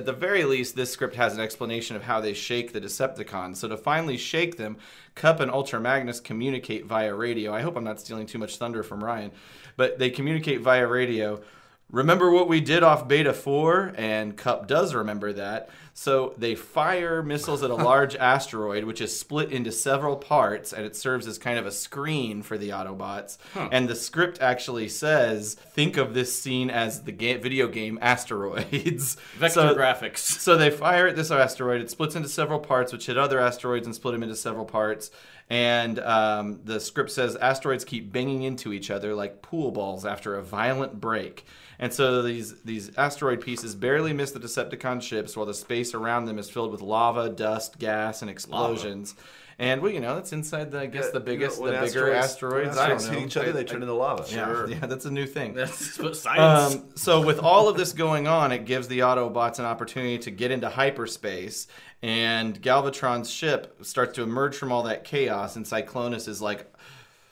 Speaker 6: the very least, this script has an explanation of how they shake the Decepticons. So to finally shake them, Cup and Ultra Magnus communicate via radio. I hope I'm not stealing too much thunder from Ryan, but they communicate via radio. Remember what we did off Beta 4? And Cup does remember that. So they fire missiles at a large asteroid, which is split into several parts, and it serves as kind of a screen for the Autobots. And the script actually says, think of this scene as the video game Asteroids.
Speaker 2: Vector graphics.
Speaker 6: So they fire at this asteroid. It splits into several parts, which hit other asteroids and split them into several parts. And the script says asteroids keep banging into each other like pool balls after a violent break. And so these asteroid pieces barely miss the Decepticon ships, while the space around them is filled with lava, dust, gas, and explosions. And well, that's inside the bigger asteroids.
Speaker 3: I don't know. Hit each other, they turn into lava.
Speaker 6: Yeah, that's a new thing.
Speaker 2: That's what science.
Speaker 6: So with all of this going on, it gives the Autobots an opportunity to get into hyperspace. And Galvatron's ship starts to emerge from all that chaos, and Cyclonus is like,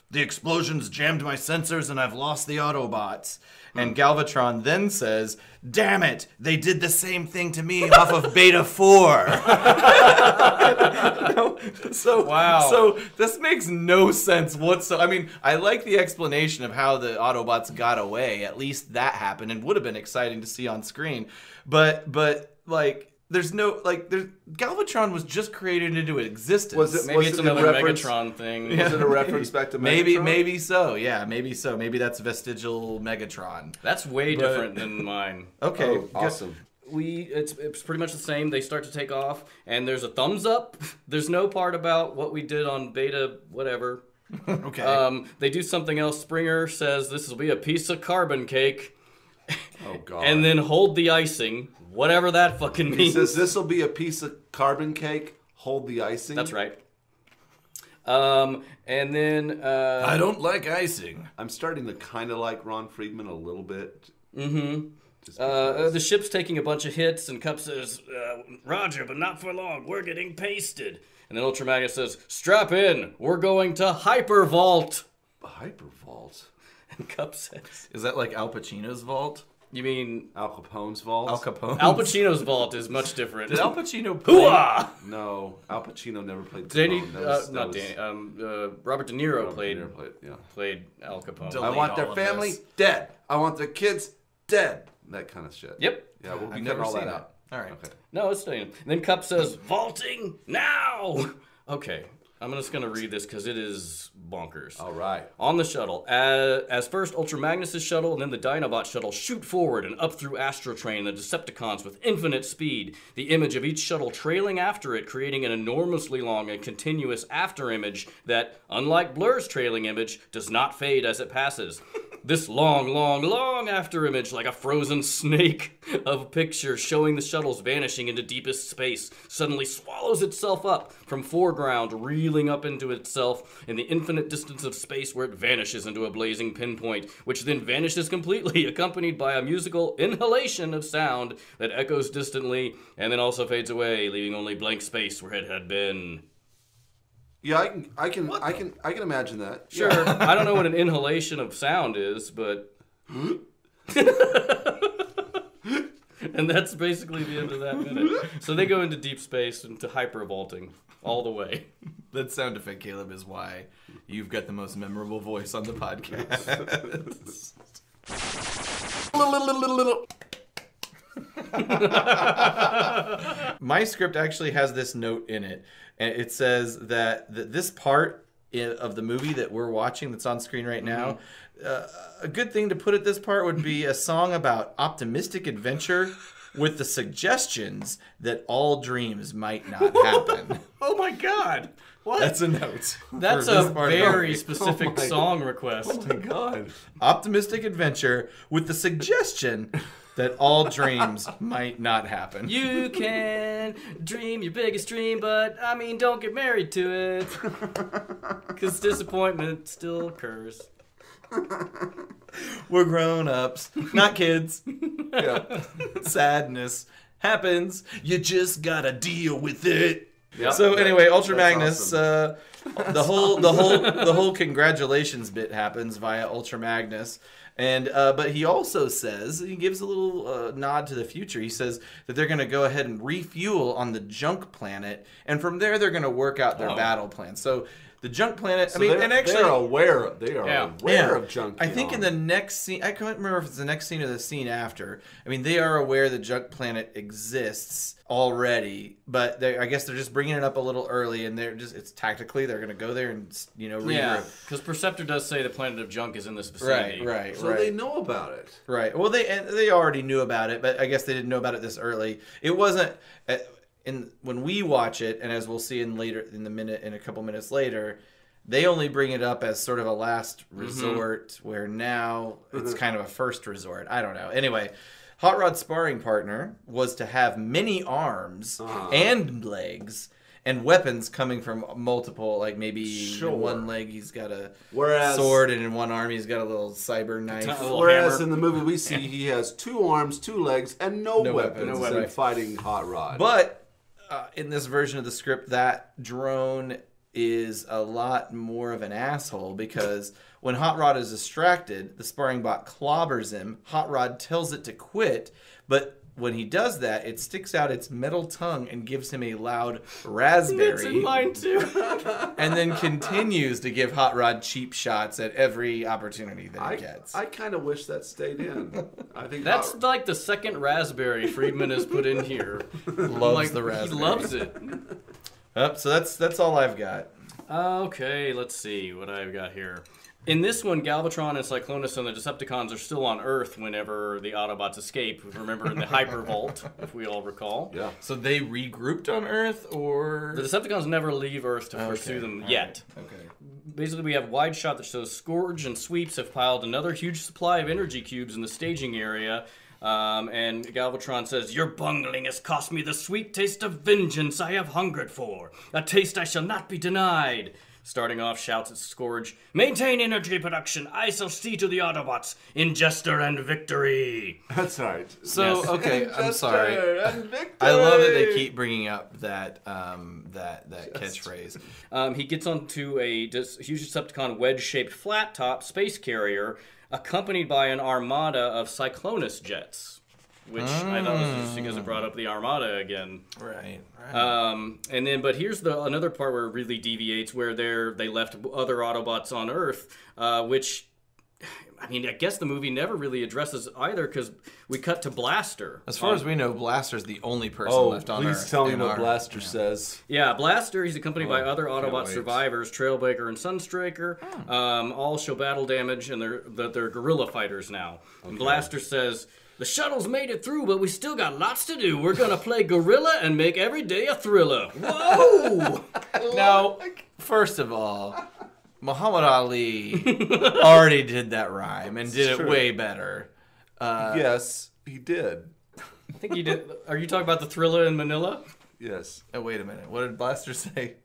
Speaker 6: the explosions jammed my sensors and I've lost the Autobots. And Galvatron then says, damn it, they did the same thing to me off of Beta 4. So this makes no sense whatsoever. I mean, I like the explanation of how the Autobots got away. At least that happened and would have been exciting to see on screen. But like, there's Galvatron was just created into existence.
Speaker 2: Maybe it's another Megatron thing.
Speaker 3: Was it a reference back to Megatron?
Speaker 6: Maybe so. Yeah, maybe so. Maybe that's vestigial Megatron.
Speaker 2: That's way different than mine.
Speaker 6: Okay,
Speaker 3: awesome.
Speaker 2: It's pretty much the same. They start to take off, and there's a thumbs up. There's no part about what we did on Beta whatever.
Speaker 6: Okay.
Speaker 2: They do something else. Springer says this will be a piece of carbon cake.
Speaker 3: Oh God.
Speaker 2: And then hold the icing. Whatever that fucking means.
Speaker 3: He says this will be a piece of carbon cake. Hold the icing.
Speaker 2: That's right. And then
Speaker 6: I don't like icing.
Speaker 3: I'm starting to kind of like Ron Friedman a little bit.
Speaker 2: Mm-hmm. The ship's taking a bunch of hits, and Cup says, Roger, but not for long. We're getting pasted. And then Ultra Magnus says, strap in. We're going to hypervault.
Speaker 3: Hypervault?
Speaker 2: And Cup says,
Speaker 6: is that like Al Pacino's vault?
Speaker 2: You mean
Speaker 3: Al Capone's vault?
Speaker 6: Al Capone.
Speaker 2: Al Pacino's vault is much different.
Speaker 6: Did Al Pacino play?
Speaker 2: Hooah!
Speaker 3: No, Al Pacino never played.
Speaker 2: Robert De Niro played Al Capone.
Speaker 3: I want their family dead. I want their kids dead. That kind of shit.
Speaker 2: Yep.
Speaker 3: Yeah, we'll be
Speaker 6: I've
Speaker 3: cutting
Speaker 6: never
Speaker 3: all
Speaker 6: seen
Speaker 3: that
Speaker 6: it.
Speaker 3: out.
Speaker 6: All right.
Speaker 3: Okay.
Speaker 2: No, it's staying. And then Cup says, vaulting now. Okay. I'm just going to read this because it is bonkers.
Speaker 3: All right.
Speaker 2: On the shuttle, as first Ultra Magnus' shuttle and then the Dinobot shuttle shoot forward and up through Astrotrain the Decepticons with infinite speed, the image of each shuttle trailing after it, creating an enormously long and continuous afterimage that, unlike Blur's trailing image, does not fade as it passes. This long, long, long afterimage, like a frozen snake of picture showing the shuttles vanishing into deepest space, suddenly swallows itself up from foreground, reeling up into itself in the infinite distance of space where it vanishes into a blazing pinpoint, which then vanishes completely, accompanied by a musical inhalation of sound that echoes distantly and then also fades away, leaving only blank space where it had been.
Speaker 3: Yeah, I can imagine that.
Speaker 2: Sure. Yeah. I don't know what an inhalation of sound is, but and that's basically the end of that minute. So they go into deep space and to hypervaulting all the way.
Speaker 6: That sound effect, Caleb, is why you've got the most memorable voice on the podcast. My script actually has this note in it, and it says that this part of the movie that we're watching that's on screen right now, a good thing to put at this part would be a song about optimistic adventure with the suggestions that all dreams might not happen.
Speaker 2: Oh my God. What?
Speaker 6: That's a note.
Speaker 2: That's
Speaker 6: for this
Speaker 2: a
Speaker 6: part of
Speaker 2: very
Speaker 6: it.
Speaker 2: specific song request.
Speaker 3: Oh my God.
Speaker 6: Optimistic adventure with the suggestion that all dreams might not happen.
Speaker 2: You can dream your biggest dream, but I mean, don't get married to it. Because disappointment still occurs.
Speaker 6: We're grown-ups, not kids.
Speaker 3: Yeah.
Speaker 6: Sadness happens. You just gotta deal with it.
Speaker 2: Yep.
Speaker 6: So anyway, Ultra
Speaker 3: That's
Speaker 6: Magnus,
Speaker 3: awesome.
Speaker 6: the whole congratulations bit happens via Ultra Magnus. And but he also says, he gives a little nod to the future. He says that they're going to go ahead and refuel on the junk planet, and from there they're going to work out their battle plan. So the junk planet,
Speaker 3: they're aware of junk.
Speaker 6: I think in the next scene, I can't remember if it's the next scene or the scene after. I mean, they are aware the junk planet exists already, but I guess they're just bringing it up a little early, and it's tactically they're going to go there and regroup.
Speaker 2: Yeah, because Perceptor does say the planet of junk is in this vicinity.
Speaker 6: Right.
Speaker 3: So they know about it.
Speaker 6: Right. Well, they already knew about it, but I guess they didn't know about it this early. It wasn't when we watch it, and as we'll see in a couple minutes later, they only bring it up as sort of a last resort, where now it's kind of a first resort. I don't know. Anyway, Hot Rod's sparring partner was to have many arms and legs and weapons coming from multiple, like maybe in one leg he's got a sword, and in one arm he's got a little cyber knife.
Speaker 3: Whereas in the movie we see he has 2 arms, 2 legs, and no weapons in fighting Hot Rod.
Speaker 6: But in this version of the script, that drone is a lot more of an asshole, because when Hot Rod is distracted, the sparring bot clobbers him. Hot Rod tells it to quit, but when he does that, it sticks out its metal tongue and gives him a loud raspberry.
Speaker 2: It's in mine too.
Speaker 6: And then continues to give Hot Rod cheap shots at every opportunity that he gets.
Speaker 3: I kind of wish that stayed in. I think
Speaker 2: That's like the second raspberry Friedman has put in here.
Speaker 6: Loves the raspberry.
Speaker 2: He loves it.
Speaker 6: So that's all I've got.
Speaker 2: Okay, let's see what I've got here. In this one, Galvatron and Cyclonus and the Decepticons are still on Earth whenever the Autobots escape. Remember in the Hyper Vault, if we all recall.
Speaker 3: Yeah.
Speaker 6: So they regrouped on Earth, or
Speaker 2: The Decepticons never leave Earth to pursue them yet.
Speaker 6: Right. Okay.
Speaker 2: Basically, we have wide shot that shows Scourge and Sweeps have piled another huge supply of energy cubes in the staging area. And Galvatron says, "Your bungling has cost me the sweet taste of vengeance I have hungered for. A taste I shall not be denied." Starting off, shouts at Scourge, "Maintain energy production. I shall see to the Autobots in Jester and victory."
Speaker 3: That's right.
Speaker 6: So
Speaker 2: Yes.
Speaker 6: okay, I'm sorry.
Speaker 3: And victory!
Speaker 6: I love that they keep bringing up that catchphrase.
Speaker 2: He gets onto a huge Decepticon wedge-shaped flat-top space carrier, accompanied by an armada of Cyclonus jets, which I thought was interesting because it brought up the armada again.
Speaker 6: Right.
Speaker 2: But here's another part where it really deviates, where they left other Autobots on Earth, which, I mean, I guess the movie never really addresses either, because we cut to Blaster.
Speaker 6: As far as we know, Blaster's the only person left on Earth.
Speaker 3: Please tell me
Speaker 6: in
Speaker 3: what
Speaker 6: our-
Speaker 3: Blaster says.
Speaker 2: Yeah, Blaster, he's accompanied by other
Speaker 3: can't
Speaker 2: Autobot
Speaker 3: wait.
Speaker 2: survivors, Trailbreaker and Sunstriker. All show battle damage, and they're guerrilla fighters now. And Blaster says, "The shuttle's made it through, but we still got lots to do. We're gonna play gorilla and make every day a thriller." Whoa!
Speaker 6: Now, first of all, Muhammad Ali already did that rhyme and did it
Speaker 3: true.
Speaker 6: way better.
Speaker 3: Yes, he did.
Speaker 2: I think you did. Are you talking about the thriller in Manila?
Speaker 3: Yes.
Speaker 6: Oh, wait a minute. What did Blaster say?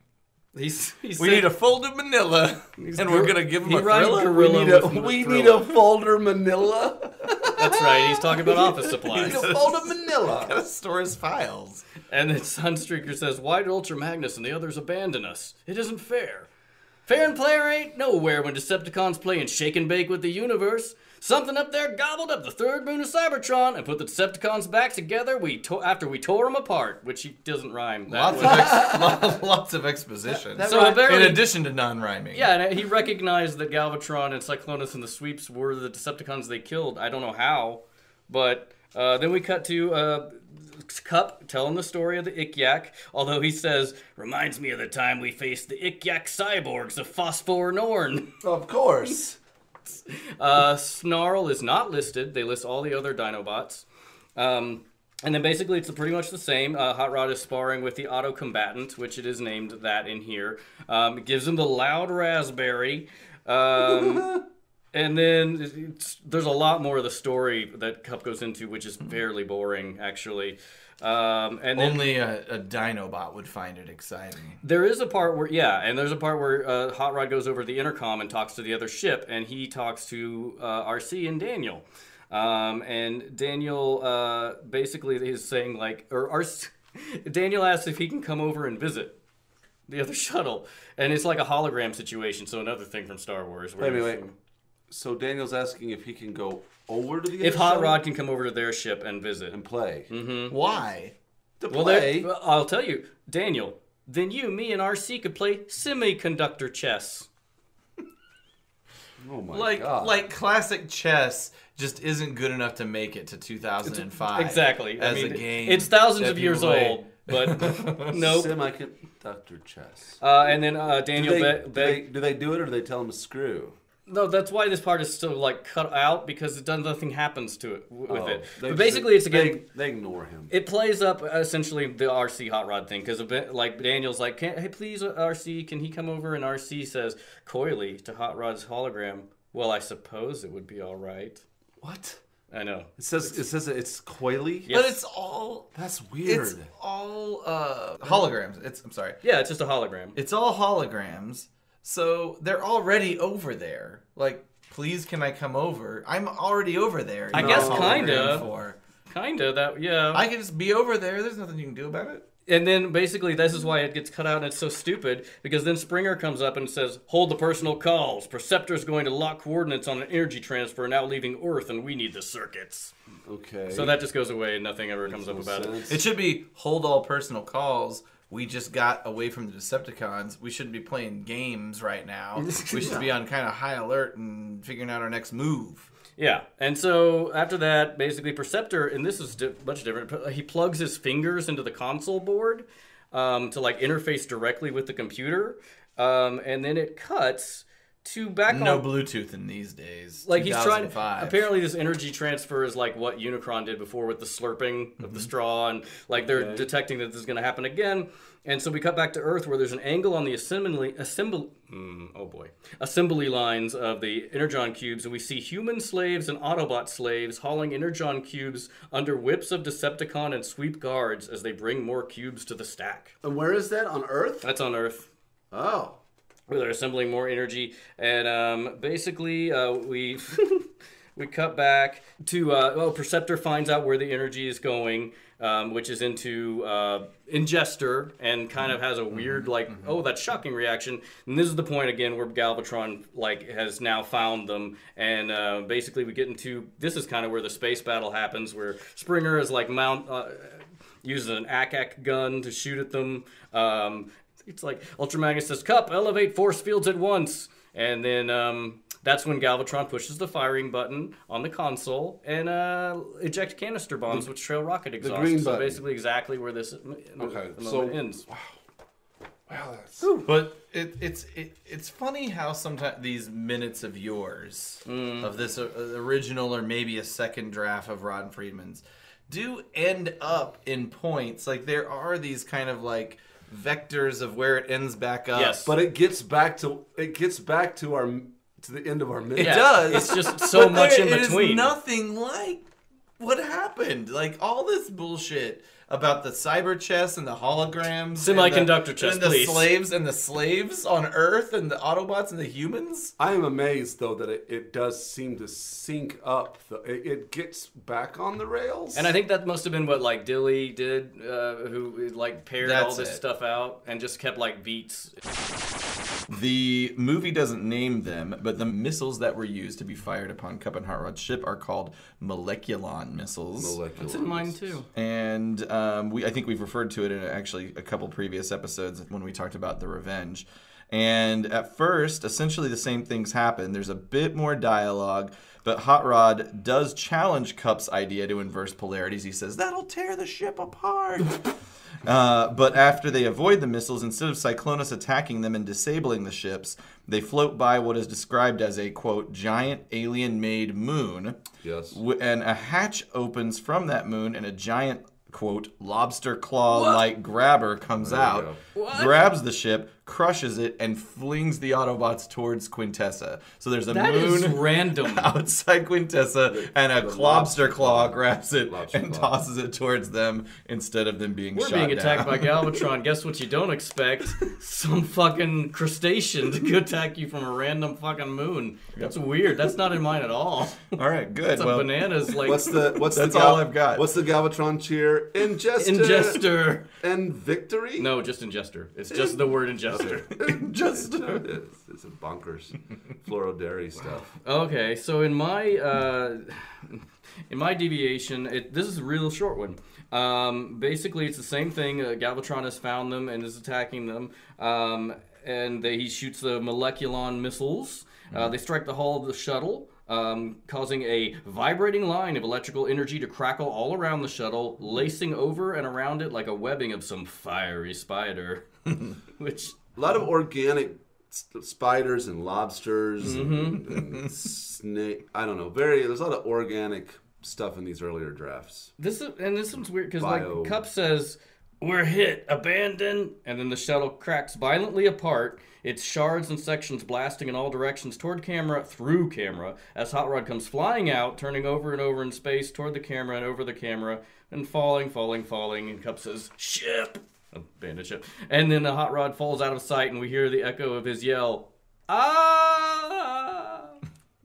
Speaker 2: He
Speaker 6: We
Speaker 2: said,
Speaker 6: need a folded Manila, and we're gonna give him
Speaker 2: he
Speaker 6: a
Speaker 2: rhymed
Speaker 6: thriller.
Speaker 2: gorilla.
Speaker 3: We need a folder Manila.
Speaker 2: That's right. He's talking about office supplies.
Speaker 3: A folder Manila.
Speaker 6: Gotta store his files.
Speaker 2: And then Sunstreaker says, "Why did Ultra Magnus and the others abandon us? It isn't fair." Fair and play ain't nowhere when Decepticons playing shake and bake with the universe. Something up there gobbled up the third moon of Cybertron and put the Decepticons back together after we tore them apart, which doesn't rhyme.
Speaker 6: Lots of exposition. In addition to non-rhyming.
Speaker 2: Yeah, and he recognized that Galvatron and Cyclonus and the Sweeps were the Decepticons they killed. I don't know how, but then we cut to Cup telling the story of the Ik-Yak, although he says, reminds me of the time we faced the Ik-Yak cyborgs of Phosphor Norn.
Speaker 3: Of course.
Speaker 2: Snarl is not listed. They list all the other Dinobots. And then basically it's pretty much the same. Hot Rod is sparring with the Auto Combatant, which it is named that in here. It gives him the loud raspberry. And then there's a lot more of the story that Cup goes into, which is fairly boring, actually. And then,
Speaker 6: only a Dinobot would find it exciting.
Speaker 2: There is a part where, there's a part where Hot Rod goes over the intercom and talks to the other ship, and he talks to Arcee and Daniel. And Daniel basically is saying, Daniel asks if he can come over and visit the other shuttle. And it's like a hologram situation, so another thing from Star Wars.
Speaker 3: Wait. So Daniel's asking if he can go over to the
Speaker 2: if Hot Rod can come over to their ship and visit.
Speaker 3: and play.
Speaker 2: Mm-hmm.
Speaker 6: Why?
Speaker 3: To play?
Speaker 2: Well, I'll tell you, Daniel, then you, me, and Arcee could play semiconductor chess.
Speaker 3: Oh my God.
Speaker 6: Like classic chess just isn't good enough to make it to 2005.
Speaker 2: Exactly.
Speaker 6: As a game.
Speaker 2: It's thousands
Speaker 6: that
Speaker 2: of years
Speaker 6: people play.
Speaker 2: old, but nope.
Speaker 3: Semiconductor chess.
Speaker 2: And then Daniel...
Speaker 3: do they do it or do they tell him to screw?
Speaker 2: No, that's why this part is still cut out, because nothing happens to it with it.
Speaker 3: They,
Speaker 2: But basically, it's again.
Speaker 3: They ignore him.
Speaker 2: It plays up essentially the Arcee Hot Rod thing, because Daniel's like, hey, please, Arcee, can he come over? And Arcee says coyly to Hot Rod's hologram, well, I suppose it would be all right.
Speaker 3: What?
Speaker 2: I know.
Speaker 3: It says it's coily.
Speaker 2: Yes.
Speaker 6: But it's all...
Speaker 3: That's weird.
Speaker 6: It's all holograms. I'm sorry.
Speaker 2: Yeah, it's just a hologram.
Speaker 6: It's all holograms. So they're already over there. Please, can I come over? I'm already over there.
Speaker 2: I guess kinda. Yeah.
Speaker 6: I can just be over there. There's nothing you can do about it.
Speaker 2: And then basically this is why it gets cut out and it's so stupid, because then Springer comes up and says, hold the personal calls. Perceptor's going to lock coordinates on an energy transfer now leaving Earth, and we need the circuits.
Speaker 3: Okay.
Speaker 2: So that just goes away and nothing ever comes up about it.
Speaker 6: It should be hold all personal calls. We just got away from the Decepticons. We shouldn't be playing games right now. We should be on kind of high alert and figuring out our next move.
Speaker 2: Yeah, and so after that, basically Perceptor, and this is much different, he plugs his fingers into the console board to interface directly with the computer, and then it cuts to back on...
Speaker 6: No Bluetooth in these days.
Speaker 2: He's trying... Apparently this energy transfer is like what Unicron did before with the slurping of the straw, and they're detecting that this is going to happen again. And so we cut back to Earth, where there's an angle on the assembly lines of the Energon cubes, and we see human slaves and Autobot slaves hauling Energon cubes under whips of Decepticon and Sweep guards as they bring more cubes to the stack.
Speaker 3: And where is that? On Earth?
Speaker 2: That's on Earth.
Speaker 3: Oh.
Speaker 2: Where they're assembling more energy, and basically we we cut back to Perceptor finds out where the energy is going, which is into Ingester, and kind of has a weird that's shocking reaction. And this is the point again where Galvatron has now found them, and basically we get into this is kind of where the space battle happens, where Springer is uses an ACAC gun to shoot at them. It's Ultramagnet says, Cup, elevate force fields at once. And then that's when Galvatron pushes the firing button on the console and eject canister bombs, which trail rocket exhaust.
Speaker 3: The green
Speaker 2: so
Speaker 3: button.
Speaker 2: basically exactly where this ends.
Speaker 3: Wow, that's...
Speaker 6: But it's funny how sometimes these minutes of yours, of this original or maybe a second draft of Rod and Friedman's, do end up in points. There are these kind of vectors of where it ends back up.
Speaker 2: Yes.
Speaker 3: But it gets back to the end of our minute.
Speaker 6: It does.
Speaker 2: It's just so much in between.
Speaker 6: It is nothing like what happened. All this bullshit about the cyber chess and the holograms,
Speaker 2: semiconductor chess,
Speaker 6: and the
Speaker 2: please.
Speaker 6: slaves on Earth, and the Autobots and the humans.
Speaker 3: I am amazed though that it does seem to sync up. It gets back on the rails.
Speaker 2: And I think that must have been what Dilly did, who paired all this stuff out and just kept beats.
Speaker 6: The movie doesn't name them, but the missiles that were used to be fired upon Cup and Hot Rod's ship are called Moleculon missiles.
Speaker 2: That's in mine too.
Speaker 6: And I think we've referred to it in actually a couple previous episodes when we talked about the Revenge. And at first, essentially the same things happen. There's a bit more dialogue, but Hot Rod does challenge Cup's idea to inverse polarities. He says, that'll tear the ship apart. But after they avoid the missiles, instead of Cyclonus attacking them and disabling the ships, they float by what is described as a, quote, giant alien-made moon.
Speaker 3: Yes.
Speaker 6: And a hatch opens from that moon, and a giant, quote, lobster claw-like grabber comes out, grabs the ship, crushes it, and flings the Autobots towards Quintessa. So there's a moon
Speaker 2: is random.
Speaker 6: outside Quintessa, and a lobster claw grabs it and tosses it towards them instead of them being shot down.
Speaker 2: We're being attacked by Galvatron. Guess what you don't expect? Some fucking crustacean to attack you from a random fucking moon. That's weird. That's not in mine at all.
Speaker 6: All right, good.
Speaker 2: That's bananas. Like
Speaker 6: That's all I've got.
Speaker 3: What's the Galvatron cheer? Ingester.
Speaker 2: Ingester.
Speaker 3: And victory?
Speaker 2: No, just ingester. It's just the word ingester.
Speaker 6: Ingester.
Speaker 3: It's a bonkers fluoro dairy stuff.
Speaker 2: Okay, so in my deviation, this is a real short one. Basically, it's the same thing. Galvatron has found them and is attacking them, and he shoots the Moleculon missiles. They strike the hull of the shuttle, causing a vibrating line of electrical energy to crackle all around the shuttle, lacing over and around it like a webbing of some fiery spider. Which
Speaker 3: a lot of organic spiders and lobsters and snake. I don't know. There's a lot of organic stuff in these earlier drafts.
Speaker 2: This one's weird because like Cup says, "We're hit, abandoned," and then the shuttle cracks violently apart. Its shards and sections blasting in all directions toward camera, through camera, as Hot Rod comes flying out, turning over and over in space toward the camera and over the camera, and falling, and Cup says, "Ship!" Abandoned ship. And then the Hot Rod falls out of sight, and we hear the echo of his yell, "Ah!"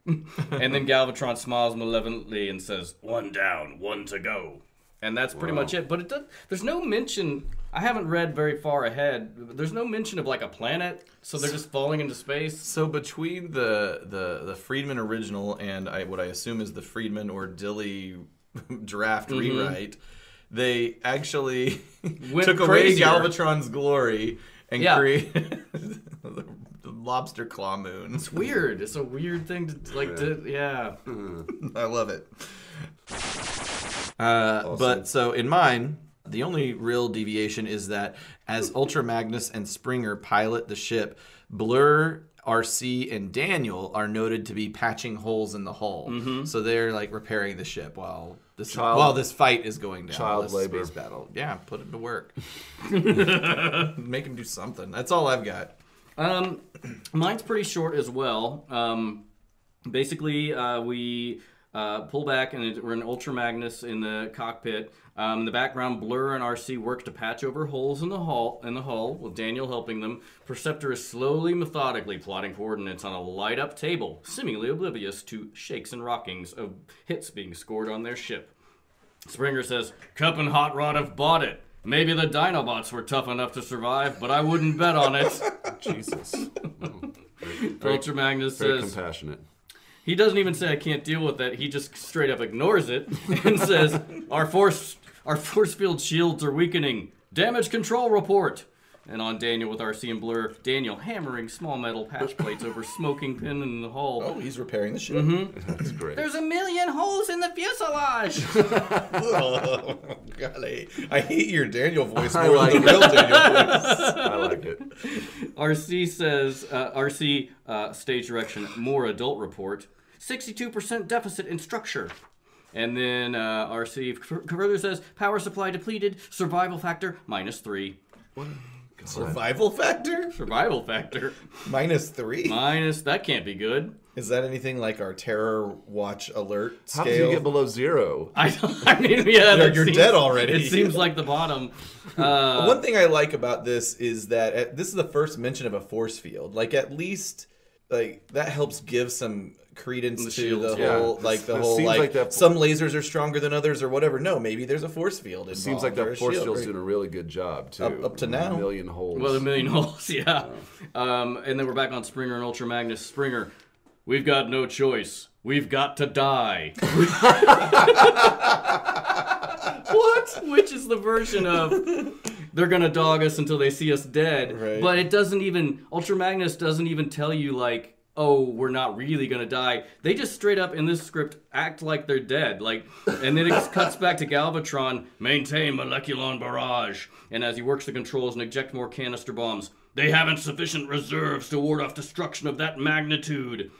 Speaker 2: And then Galvatron smiles malevolently and says, "One down, one to go." And that's pretty much it. But there's no mention. I haven't read very far ahead. There's no mention of like a planet, so they're just falling into space.
Speaker 6: So between the Friedman original and what I assume is the Friedman or Dilly draft rewrite, they actually took away Galvatron's glory and created the lobster claw moon.
Speaker 2: It's weird. It's a weird thing to yeah.
Speaker 6: I love it.
Speaker 3: Awesome.
Speaker 6: But so in mine, the only real deviation is that as Ultra Magnus and Springer pilot the ship, Blur, Arcee, and Daniel are noted to be patching holes in the hull. So they're like repairing the ship while this fight is going down.
Speaker 3: Child labor.
Speaker 6: Space battle. Yeah, put him to work. Make him do something. That's all I've got.
Speaker 2: Mine's pretty short as well. Basically, we pull back and we're in Ultra Magnus in the cockpit. In the background, Blur and Arcee work to patch over holes in the hull, with Daniel helping them. Perceptor is slowly, methodically plotting coordinates on a light-up table, seemingly oblivious to shakes and rockings of hits being scored on their ship. Springer says, "Cup and Hot Rod have bought it. Maybe the Dinobots were tough enough to survive, but I wouldn't bet on it."
Speaker 3: Jesus.
Speaker 2: Ultra Magnus
Speaker 3: Very
Speaker 2: says,
Speaker 3: compassionate.
Speaker 2: he doesn't even say I can't deal with it. He just straight up ignores it and says, Our force field shields are weakening. Damage control report." And on Daniel with Arcee and Blur, Daniel hammering small metal patch plates over smoking pin in the hull.
Speaker 6: Oh, he's repairing the ship.
Speaker 3: That's great.
Speaker 2: "There's 1,000,000 holes in the fuselage."
Speaker 6: Oh, golly. I hate your Daniel voice more than the real Daniel voice.
Speaker 3: I like it.
Speaker 2: Arcee says, stage direction, more adult report. 62% deficit in structure. And then Arcee further says, power supply depleted, survival factor -3.
Speaker 6: Survival factor?
Speaker 2: Survival factor.
Speaker 6: -3?
Speaker 2: That can't be good.
Speaker 6: Is that anything like our terror watch alert scale?
Speaker 3: How do you get below 0?
Speaker 2: I mean, yeah.
Speaker 6: You're dead already.
Speaker 2: It seems like the bottom.
Speaker 6: One thing I like about this is that this is the first mention of a force field. Like, at least like that helps give some credence to
Speaker 2: shields,
Speaker 6: the whole
Speaker 3: that
Speaker 6: some lasers are stronger than others or whatever. No, maybe there's a force field involved.
Speaker 3: It seems like that force
Speaker 6: shield,
Speaker 3: field's
Speaker 6: right?
Speaker 3: doing a really good job too.
Speaker 6: Up to now.
Speaker 3: A million holes.
Speaker 2: Well, a million holes, yeah. And then we're back on Springer and Ultra Magnus. Springer, we've got no choice. We've got to die. What? Which is the version of they're gonna dog us until they see us dead.
Speaker 6: Right.
Speaker 2: But it doesn't even Ultra Magnus doesn't even tell you like, oh, we're not really gonna die. They just straight up in this script act like they're dead. Like, and then it cuts back to Galvatron, maintain molecular barrage. And as he works the controls and eject more canister bombs, they haven't sufficient reserves to ward off destruction of that magnitude.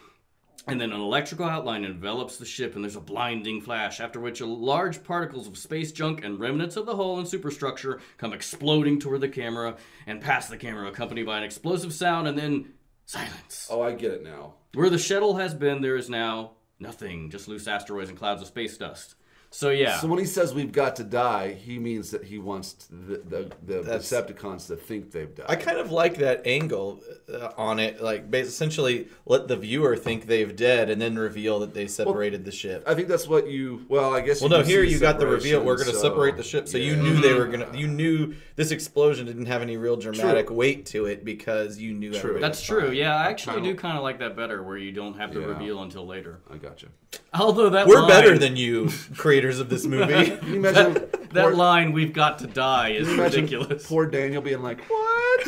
Speaker 2: And then an electrical outline envelops the ship, and there's a blinding flash, after which large particles of space junk and remnants of the hull and superstructure come exploding toward the camera and past the camera, accompanied by an explosive sound, and then silence.
Speaker 3: Oh, I get it now.
Speaker 2: Where the shuttle has been, there is now nothing, just loose asteroids and clouds of space dust. So yeah.
Speaker 3: So when he says we've got to die, he means that he wants the Decepticons to think they've died.
Speaker 6: I kind of like that angle on it, like essentially let the viewer think they've dead and then reveal that they separated the ship.
Speaker 3: I think that's what you. Well, I guess.
Speaker 6: Well, no. Here you got the reveal. We're going to separate the ship, so you knew they were going to. You knew this explosion didn't have any real dramatic weight to it because you knew.
Speaker 2: That's true. Yeah, I actually do kind of like that better, where you don't have the reveal until later.
Speaker 3: I gotcha.
Speaker 2: Although
Speaker 6: we're better than you, creators of this movie.
Speaker 3: Can you imagine
Speaker 2: that line, "We've got to die," is ridiculous.
Speaker 3: Poor Daniel being like, "What?"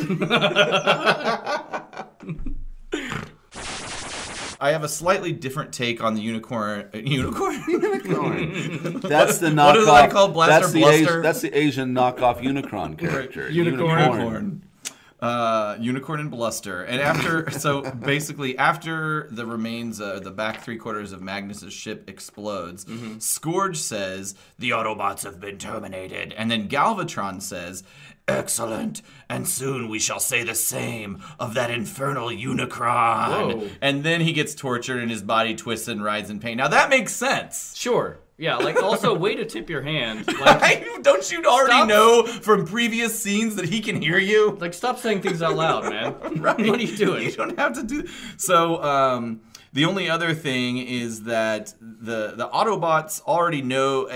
Speaker 6: I have a slightly different take on the unicorn. Unicorn.
Speaker 3: That's the knockoff.
Speaker 6: What is that called? Blaster Bluster?
Speaker 3: That's the Asian knockoff Unicron character.
Speaker 6: Unicorn. Unicorn and Bluster. And after, after the remains, the back 3/4 of Magnus's ship explodes, Scourge says, the Autobots have been terminated. And then Galvatron says, excellent, and soon we shall say the same of that infernal Unicron. Whoa. And then he gets tortured and his body twists and writhes in pain. Now that makes sense.
Speaker 2: Sure. Yeah, like also way to tip your hand. Like,
Speaker 6: don't you already know from previous scenes that he can hear you?
Speaker 2: Like, stop saying things out loud, man. Right. What are you doing?
Speaker 6: You don't have to do. So the only other thing is that the Autobots already know.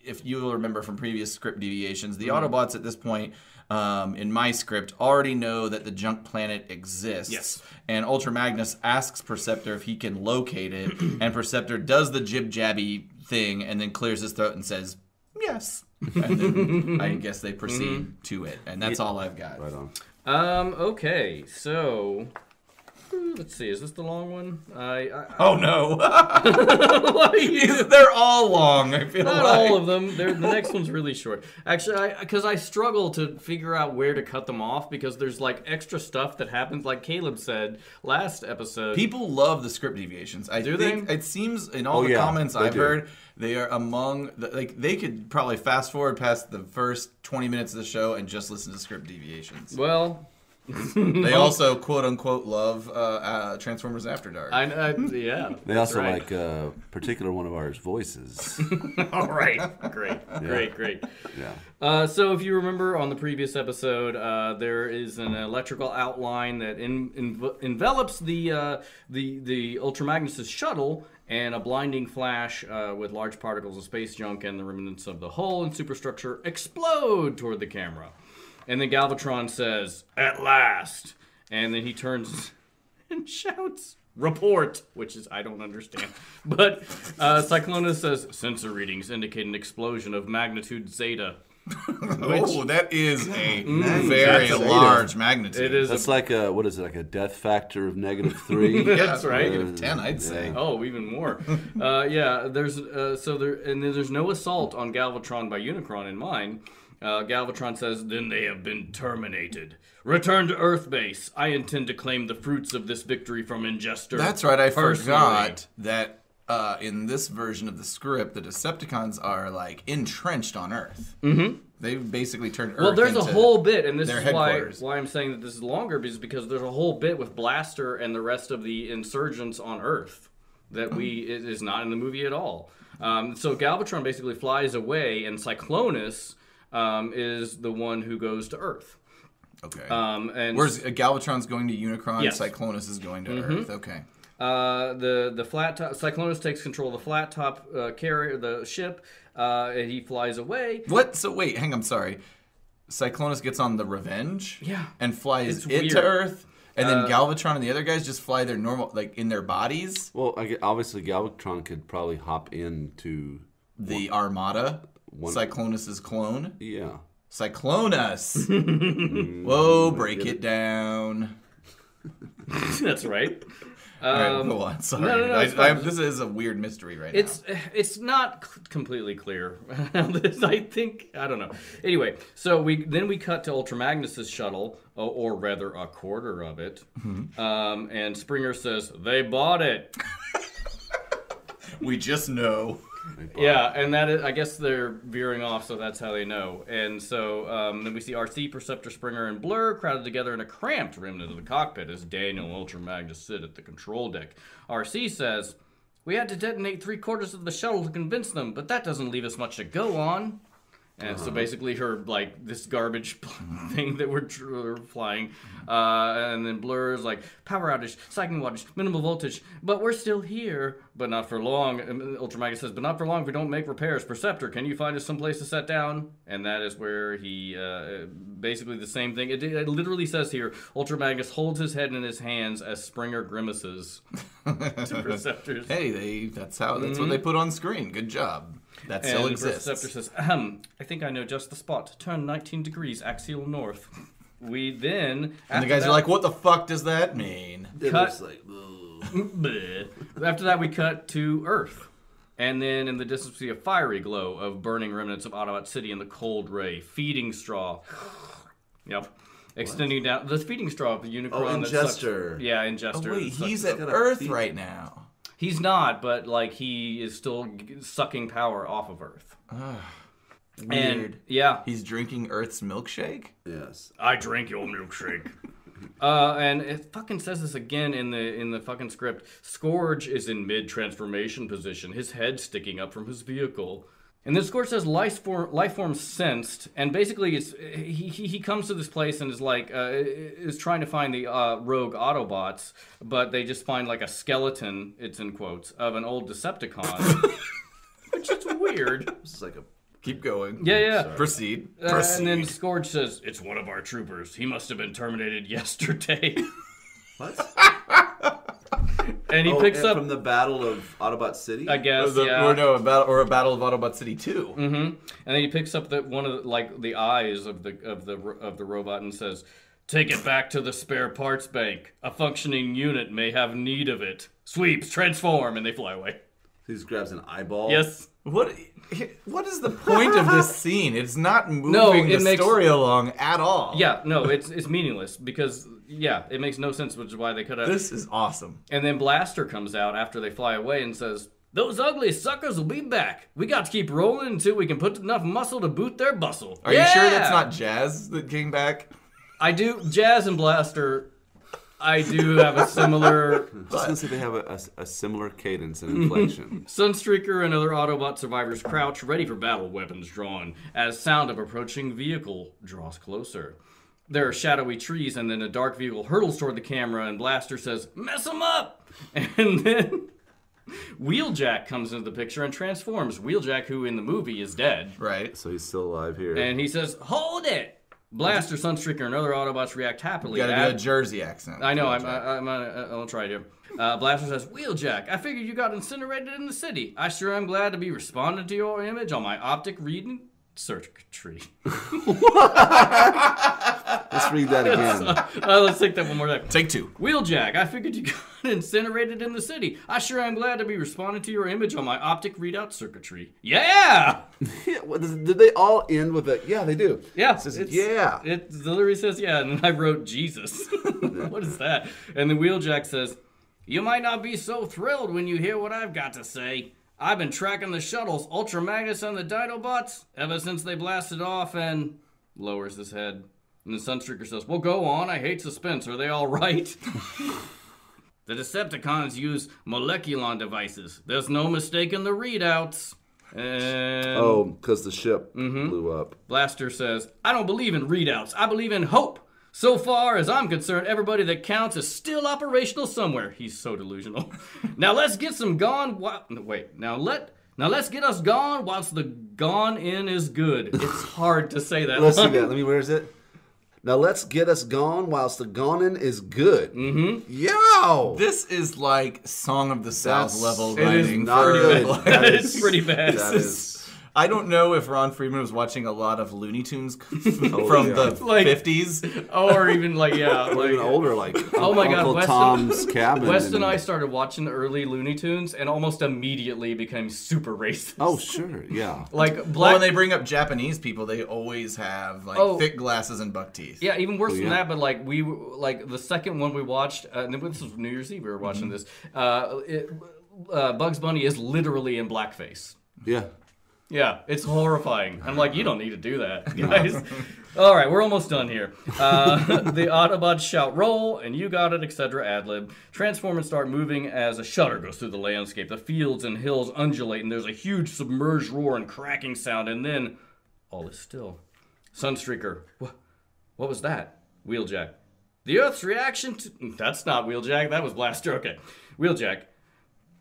Speaker 6: If you will remember from previous script deviations, the Autobots at this point. In my script, already know that the junk planet exists. Yes. And Ultra Magnus asks Perceptor if he can locate it, and Perceptor does the jib-jabby thing and then clears his throat and says, yes. And then I guess they proceed to it. And that's all I've got.
Speaker 3: Right on.
Speaker 2: Okay, so... Let's see, is this the long one?
Speaker 6: Oh, no. They're all long, I feel
Speaker 2: Not
Speaker 6: like.
Speaker 2: all of them. The next one's really short. Actually, because I struggle to figure out where to cut them off because there's, like, extra stuff that happens, like Caleb said last episode.
Speaker 6: People love the script deviations.
Speaker 2: Do they?
Speaker 6: It seems in all the comments I've heard, they are among... they could probably fast forward past the first 20 minutes of the show and just listen to script deviations.
Speaker 2: Well...
Speaker 6: They also quote unquote love Transformers After Dark.
Speaker 2: Yeah.
Speaker 3: They also like a particular one of ours voices.
Speaker 2: All right. Great.
Speaker 3: Yeah.
Speaker 2: So if you remember on the previous episode, there is an electrical outline that envelops the Ultra Magnus' shuttle, and a blinding flash with large particles of space junk and the remnants of the hull and superstructure explode toward the camera. And then Galvatron says, "At last!" And then he turns and shouts, "Report!" Which is, I don't understand. But Cyclonus says, "Sensor readings indicate an explosion of magnitude zeta."
Speaker 6: That is a very large magnitude.
Speaker 2: It is.
Speaker 3: That's like a, what is it, like a death factor of -3?
Speaker 2: That's right.
Speaker 6: -10, I'd say.
Speaker 2: Oh, even more. Yeah, there's there's no assault on Galvatron by Unicron in mine. Galvatron says, "Then they have been terminated. Return to Earth base. I intend to claim the fruits of this victory from Ingester."
Speaker 6: That's right. I forgot that in this version of the script, the Decepticons are like entrenched on Earth. Mm-hmm. They've basically turned Earth into
Speaker 2: there's a whole bit, and this
Speaker 6: their
Speaker 2: is
Speaker 6: why
Speaker 2: I'm saying that this is longer, because there's a whole bit with Blaster and the rest of the insurgents on Earth that it is not in the movie at all. So Galvatron basically flies away, and Cyclonus is the one who goes to Earth.
Speaker 6: Okay.
Speaker 2: And
Speaker 6: Where's Galvatron's going to Unicron?
Speaker 2: Yes.
Speaker 6: Cyclonus is going to Earth. Okay.
Speaker 2: the flat top, Cyclonus takes control of the flat top carrier, the ship, and he flies away.
Speaker 6: What? So wait, hang on, I'm sorry. Cyclonus gets on the Revenge,
Speaker 2: Yeah.
Speaker 6: and flies
Speaker 2: It's
Speaker 6: it
Speaker 2: weird.
Speaker 6: to Earth, and then Galvatron and the other guys just fly their normal, like in their bodies.
Speaker 3: Well, obviously Galvatron could probably hop into
Speaker 6: The Armada, Cyclonus's clone.
Speaker 3: Yeah.
Speaker 6: Cyclonus. Whoa, break it down.
Speaker 2: That's right.
Speaker 6: All right, go on. Sorry,
Speaker 2: no, it's fine.
Speaker 6: this is a weird mystery right
Speaker 2: It's not completely clear. I think, I don't know. Anyway, so we cut to Ultra Magnus's shuttle, or rather a quarter of it, and Springer says they bought it.
Speaker 6: now. We just know.
Speaker 2: Yeah, and that is, I guess they're veering off, so that's how they know. And so then we see Arcee, Perceptor, Springer, and Blur crowded together in a cramped remnant of the cockpit as Daniel and Ultra Magnus sit at the control deck. Arcee says, "We had to detonate 3/4 of the shuttle to convince them, but that doesn't leave us much to go on." And so basically her, like, this garbage thing that we're flying. And then Blur is like, power outage, cycling wattage, minimal voltage, but we're still here. But not for long. And Ultra Magnus says, but not for long if we don't make repairs. Perceptor, can you find us someplace to set down? And that is where he, basically the same thing. It literally says here, Ultra Magnus holds his head in his hands as Springer grimaces to Perceptors.
Speaker 6: Hey, that's what they put on screen. Good job. That still exists.
Speaker 2: Perceptor says, I think I know just the spot. Turn 19 degrees axial north. We then...
Speaker 6: And the guys are like, what the fuck does that mean?
Speaker 2: Cut. After that, we cut to Earth. And then in the distance, we see a fiery glow of burning remnants of Autobot City in the cold ray. Feeding straw. Yep. Extending down... The feeding straw of the Unicron.
Speaker 3: Oh, Ingester.
Speaker 2: Yeah, Ingester.
Speaker 6: Oh, wait, he's at Earth right now.
Speaker 2: He's not, but like he is still sucking power off of Earth.
Speaker 6: Weird.
Speaker 2: And yeah,
Speaker 6: He's drinking Earth's milkshake?
Speaker 3: Yes.
Speaker 2: I drink your milkshake. And it fucking says this again in the fucking script. Scourge is in mid-transformation position, his head sticking up from his vehicle. And then Scourge says life form sensed, and basically it's he comes to this place and is like is trying to find the rogue Autobots, but they just find like a skeleton, it's in quotes, of an old Decepticon, which is weird.
Speaker 3: This is like a...
Speaker 6: Keep going.
Speaker 2: Yeah.
Speaker 6: Proceed.
Speaker 2: And then Scourge says, it's one of our troopers. He must have been terminated yesterday.
Speaker 3: What?
Speaker 2: And he picks up...
Speaker 3: from the Battle of Autobot City?
Speaker 2: I guess, yeah.
Speaker 6: Or no, a battle of Autobot City 2.
Speaker 2: Mm-hmm. And then he picks up one of the eyes of the robot and says, "Take it back to the spare parts bank. A functioning unit may have need of it. Sweeps, transform," and they fly away.
Speaker 3: He just grabs an eyeball.
Speaker 2: Yes.
Speaker 6: What is the point of this scene? It's not moving the story along at all.
Speaker 2: Yeah, no, it's meaningless because it makes no sense, which is why they could have.
Speaker 6: This is awesome.
Speaker 2: And then Blaster comes out after they fly away and says, "Those ugly suckers will be back. We got to keep rolling until we can put enough muscle to boot their bustle."
Speaker 6: Are you sure that's not Jazz that came back?
Speaker 2: I do. Jazz and Blaster, I do have a similar...
Speaker 3: I was going to say they have a similar cadence and inflection.
Speaker 2: Sunstreaker and other Autobot survivors crouch, ready for battle, weapons drawn, as sound of approaching vehicle draws closer. There are shadowy trees, and then a dark vehicle hurtles toward the camera, and Blaster says, "Mess them up!" And then Wheeljack comes into the picture and transforms. Wheeljack, who in the movie is dead.
Speaker 6: Right.
Speaker 3: So he's still alive here.
Speaker 2: And he says, "Hold it!" Blaster, Sunstreaker, and other Autobots react happily.
Speaker 6: You gotta do a Jersey accent.
Speaker 2: I know, I'll try to. Blaster says, "Wheeljack, I figured you got incinerated in the city. I sure am glad to be responding to your image on my optic reading circuitry."
Speaker 3: Let's read that again.
Speaker 2: Let's take that one more time.
Speaker 6: Take 2.
Speaker 2: "Wheeljack, I figured you got incinerated in the city. I sure am glad to be responding to your image on my optic readout circuitry." Yeah!
Speaker 3: Did they all end with a... Yeah, they do.
Speaker 2: Yeah.
Speaker 3: It says, yeah.
Speaker 2: It literally says, yeah, and I wrote Jesus. What is that? And then Wheeljack says, "You might not be so thrilled when you hear what I've got to say. I've been tracking the shuttles, Ultra Magnus and the Dinobots, ever since they blasted off," and lowers his head. And the Sunstreaker says, "Well, go on. I hate suspense. Are they all right?" "The Decepticons use moleculon devices. There's no mistaking the readouts." And
Speaker 3: Oh, because the ship blew up.
Speaker 2: Blaster says, "I don't believe in readouts. I believe in hope. So far as I'm concerned, everybody that counts is still operational somewhere. He's so delusional. Now let's get some gone. Now let's get us gone whilst the gone in is good. It's hard to say that.
Speaker 3: Let's see that. Where is it? Now let's get us gone whilst the gone is good.
Speaker 2: Mm-hmm.
Speaker 3: Yo!
Speaker 6: This is like Song of the South level
Speaker 3: It is
Speaker 6: writing.
Speaker 3: not good.
Speaker 2: It's pretty bad.
Speaker 3: That is.
Speaker 6: I don't know if Ron Friedman was watching a lot of Looney Tunes from the
Speaker 2: Like-
Speaker 6: 50s.
Speaker 2: Or even
Speaker 3: Or even older, like
Speaker 2: Oh my God,
Speaker 3: Uncle
Speaker 2: Weston-
Speaker 3: Tom's Cabin.
Speaker 2: West and I started watching the early Looney Tunes and almost immediately became super racist.
Speaker 3: Oh, sure, yeah.
Speaker 2: Like
Speaker 6: Well,
Speaker 2: black.
Speaker 6: when they bring up Japanese people, they always have like
Speaker 2: Oh.
Speaker 6: thick glasses and buck teeth.
Speaker 2: Yeah, even worse
Speaker 3: Oh,
Speaker 2: than
Speaker 3: yeah.
Speaker 2: that. But like the second one we watched, and this was New Year's Eve. We were watching this. Bugs Bunny is literally in blackface.
Speaker 3: Yeah.
Speaker 2: Yeah, it's horrifying. I'm like, you don't need to do that, guys. All right, we're almost done here. The Autobots shout roll, and you got it, etc. Ad-lib. Transform and start moving as a shudder goes through the landscape. The fields and hills undulate, and there's a huge submerged roar and cracking sound, and then all is still. Sunstreaker, what was that? Wheeljack. The Earth's reaction to... That's not Wheeljack, that was Blaster. Okay. Wheeljack.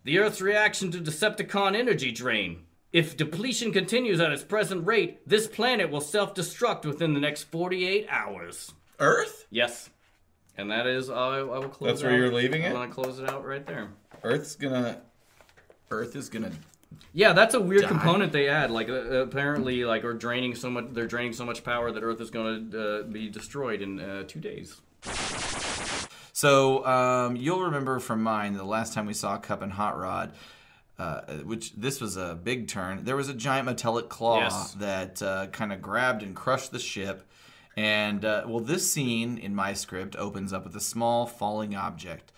Speaker 2: The Earth's reaction to Decepticon energy drain. If depletion continues at its present rate, this planet will self-destruct within the next 48 hours.
Speaker 6: Earth?
Speaker 2: Yes. And that is, I will close
Speaker 6: That's
Speaker 2: it
Speaker 6: where
Speaker 2: out.
Speaker 6: you're leaving it?
Speaker 2: I'm going to close it out right there.
Speaker 6: Earth is gonna.
Speaker 2: Yeah, that's a weird
Speaker 6: Die.
Speaker 2: component they add. Like, apparently, like, they're draining so much power that Earth is going to be destroyed in 2 days.
Speaker 6: So you'll remember from mine the last time we saw Cup and Hot Rod, which this was a big turn. There was a giant metallic claw
Speaker 2: Yes.
Speaker 6: that kind of grabbed and crushed the ship. And this scene in my script opens up with a small falling object.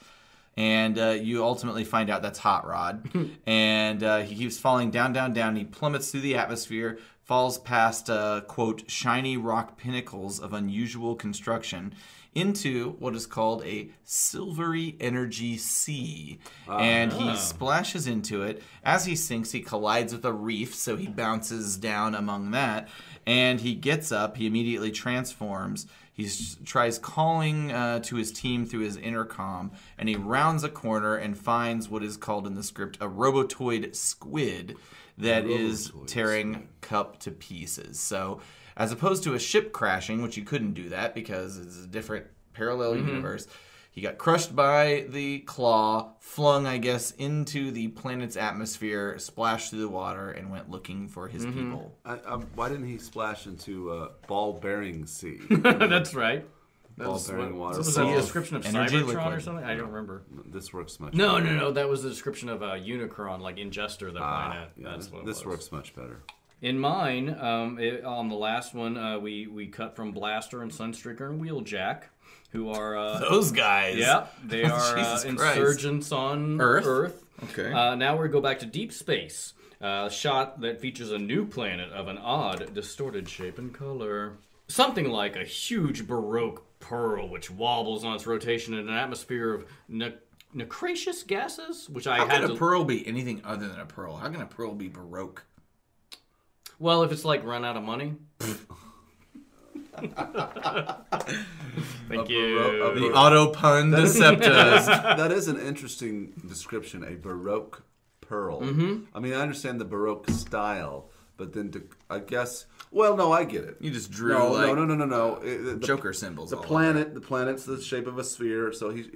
Speaker 6: And you ultimately find out that's Hot Rod. And he keeps falling down, down, down. He plummets through the atmosphere, falls past, quote, shiny rock pinnacles of unusual construction into what is called a silvery energy sea. And he splashes into it. As he sinks, he collides with a reef, so he bounces down among that. And he gets up. He immediately transforms. He tries calling to his team through his intercom, and he rounds a corner and finds what is called in the script a robotoid squid that is tearing Cup to pieces. So, as opposed to a ship crashing, which you couldn't do that because it's a different parallel universe, he got crushed by the claw, flung, I guess, into the planet's atmosphere, splashed through the water, and went looking for his people.
Speaker 3: Why didn't he splash into ball-bearing sea?
Speaker 2: That's right.
Speaker 3: Ball-bearing water.
Speaker 2: Was that a description of
Speaker 6: Energy
Speaker 2: Cybertron
Speaker 6: liquid.
Speaker 2: or something? I don't remember.
Speaker 3: This works much
Speaker 2: No,
Speaker 3: better.
Speaker 2: no. That was a description of Unicron, like Ingester, the planet.
Speaker 3: Yeah,
Speaker 2: That's what it
Speaker 3: this
Speaker 2: was.
Speaker 3: works much better.
Speaker 2: In mine, on the last one, we cut from Blaster and Sunstreaker and Wheeljack, who are...
Speaker 6: Those guys.
Speaker 2: yeah, they are
Speaker 6: Jesus Christ.
Speaker 2: insurgents on
Speaker 6: Earth? Okay.
Speaker 2: Now we go back to deep space. A shot that features a new planet of an odd, distorted shape and color. Something like a huge Baroque pearl which wobbles on its rotation in an atmosphere of nacreous gases, which I
Speaker 6: How
Speaker 2: had
Speaker 6: can
Speaker 2: to...
Speaker 6: a pearl be anything other than a pearl? How can a pearl be Baroque?
Speaker 2: Well, if it's like run out of money. Thank you.
Speaker 6: The Autopod Decepticast.
Speaker 3: That is an interesting description, a Baroque pearl. I mean, I understand the Baroque style, but then I guess... Well, no, I get it.
Speaker 6: You just drew
Speaker 3: No. The
Speaker 6: Joker symbols.
Speaker 3: The
Speaker 6: all over.
Speaker 3: planet, the planet's the shape of a sphere, so he's,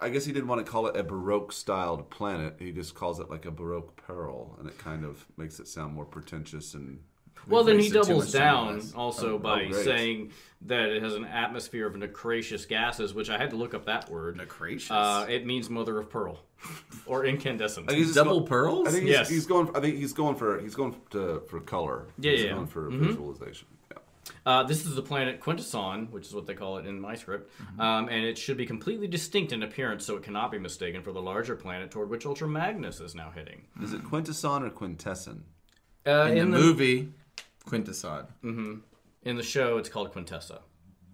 Speaker 3: I guess he didn't want to call it a Baroque-styled planet. He just calls it like a Baroque pearl, and it kind of makes it sound more pretentious and...
Speaker 2: Well, then he
Speaker 6: wasted too
Speaker 2: doubles
Speaker 6: much time
Speaker 2: down
Speaker 6: on this.
Speaker 2: also by
Speaker 3: great.
Speaker 2: saying that it has an atmosphere of nacreous gases, which I had to look up that word.
Speaker 6: Nacreous?
Speaker 2: It means mother of pearl, or incandescent.
Speaker 3: I think he's just
Speaker 6: Double pearls?
Speaker 3: I think
Speaker 2: Yes.
Speaker 3: he's going. I think he's going for color.
Speaker 2: Yeah,
Speaker 3: he's
Speaker 2: yeah.
Speaker 3: going for visualization.
Speaker 2: This is the planet Quintesson, which is what they call it in my script, and it should be completely distinct in appearance, so it cannot be mistaken for the larger planet toward which Ultra Magnus is now heading.
Speaker 3: Is it Quintesson or Quintesson?
Speaker 6: In the movie, Quintesson.
Speaker 2: In the show, it's called Quintessa.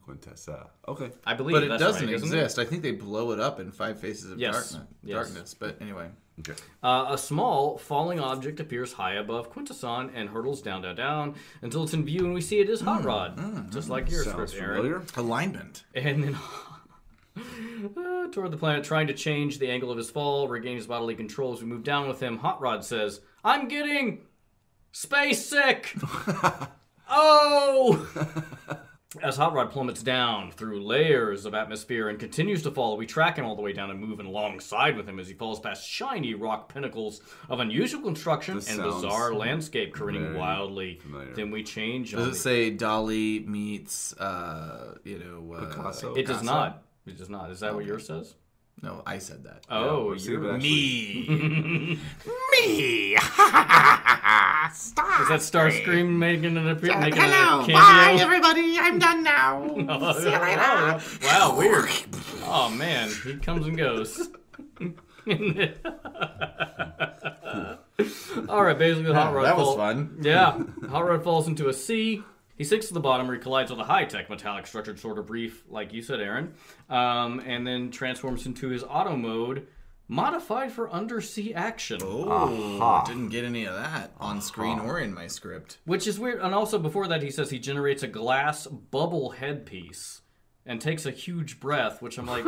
Speaker 3: Quintessa. Okay.
Speaker 2: I believe
Speaker 6: But it
Speaker 2: that's
Speaker 6: doesn't
Speaker 2: right, isn't
Speaker 6: exist. I think they blow it up in 5 Faces of
Speaker 2: Yes.
Speaker 6: Darkness. But anyway.
Speaker 3: Okay.
Speaker 2: A small falling object appears high above Quintesson and hurtles down, down, down until it's in view and we see it is Hot Rod, just like your
Speaker 3: Sounds
Speaker 2: script, Aaron.
Speaker 3: familiar.
Speaker 6: Alignment.
Speaker 2: And then toward the planet, trying to change the angle of his fall, regain his bodily control as we move down with him. Hot Rod says, "I'm getting space sick." Oh! As Hot Rod plummets down through layers of atmosphere and continues to fall, we track him all the way down and move alongside with him as he falls past shiny rock pinnacles of unusual construction
Speaker 3: This
Speaker 2: and
Speaker 3: sounds
Speaker 2: bizarre landscape careening
Speaker 3: very
Speaker 2: wildly.
Speaker 3: familiar.
Speaker 2: Then we change.
Speaker 6: Does
Speaker 2: on
Speaker 6: it
Speaker 2: the-
Speaker 6: say Dolly meets,
Speaker 3: Picasso?
Speaker 2: It does not. It does not. Is that what yours says?
Speaker 6: No, I said that.
Speaker 2: Oh,
Speaker 3: let's see if
Speaker 2: you're
Speaker 3: it actually-
Speaker 6: Me. Me.
Speaker 2: Is that Starscream making an appearance?
Speaker 6: Hello.
Speaker 2: A
Speaker 6: Bye,
Speaker 2: cameo?
Speaker 6: everybody. I'm done now. See you later.
Speaker 2: Wow, weird. Oh man, he comes and goes. All right, basically, Hot Rod
Speaker 6: that was
Speaker 2: falls.
Speaker 6: fun.
Speaker 2: Yeah, Hot Rod falls into a sea. He sinks to the bottom where he collides with a high-tech metallic structured sort of brief, like you said, Aaron, and then transforms into his auto mode, modified for undersea action.
Speaker 6: Oh, didn't get any of that on screen or in my script.
Speaker 2: Which is weird. And also before that, he says he generates a glass bubble headpiece and takes a huge breath, which I'm like,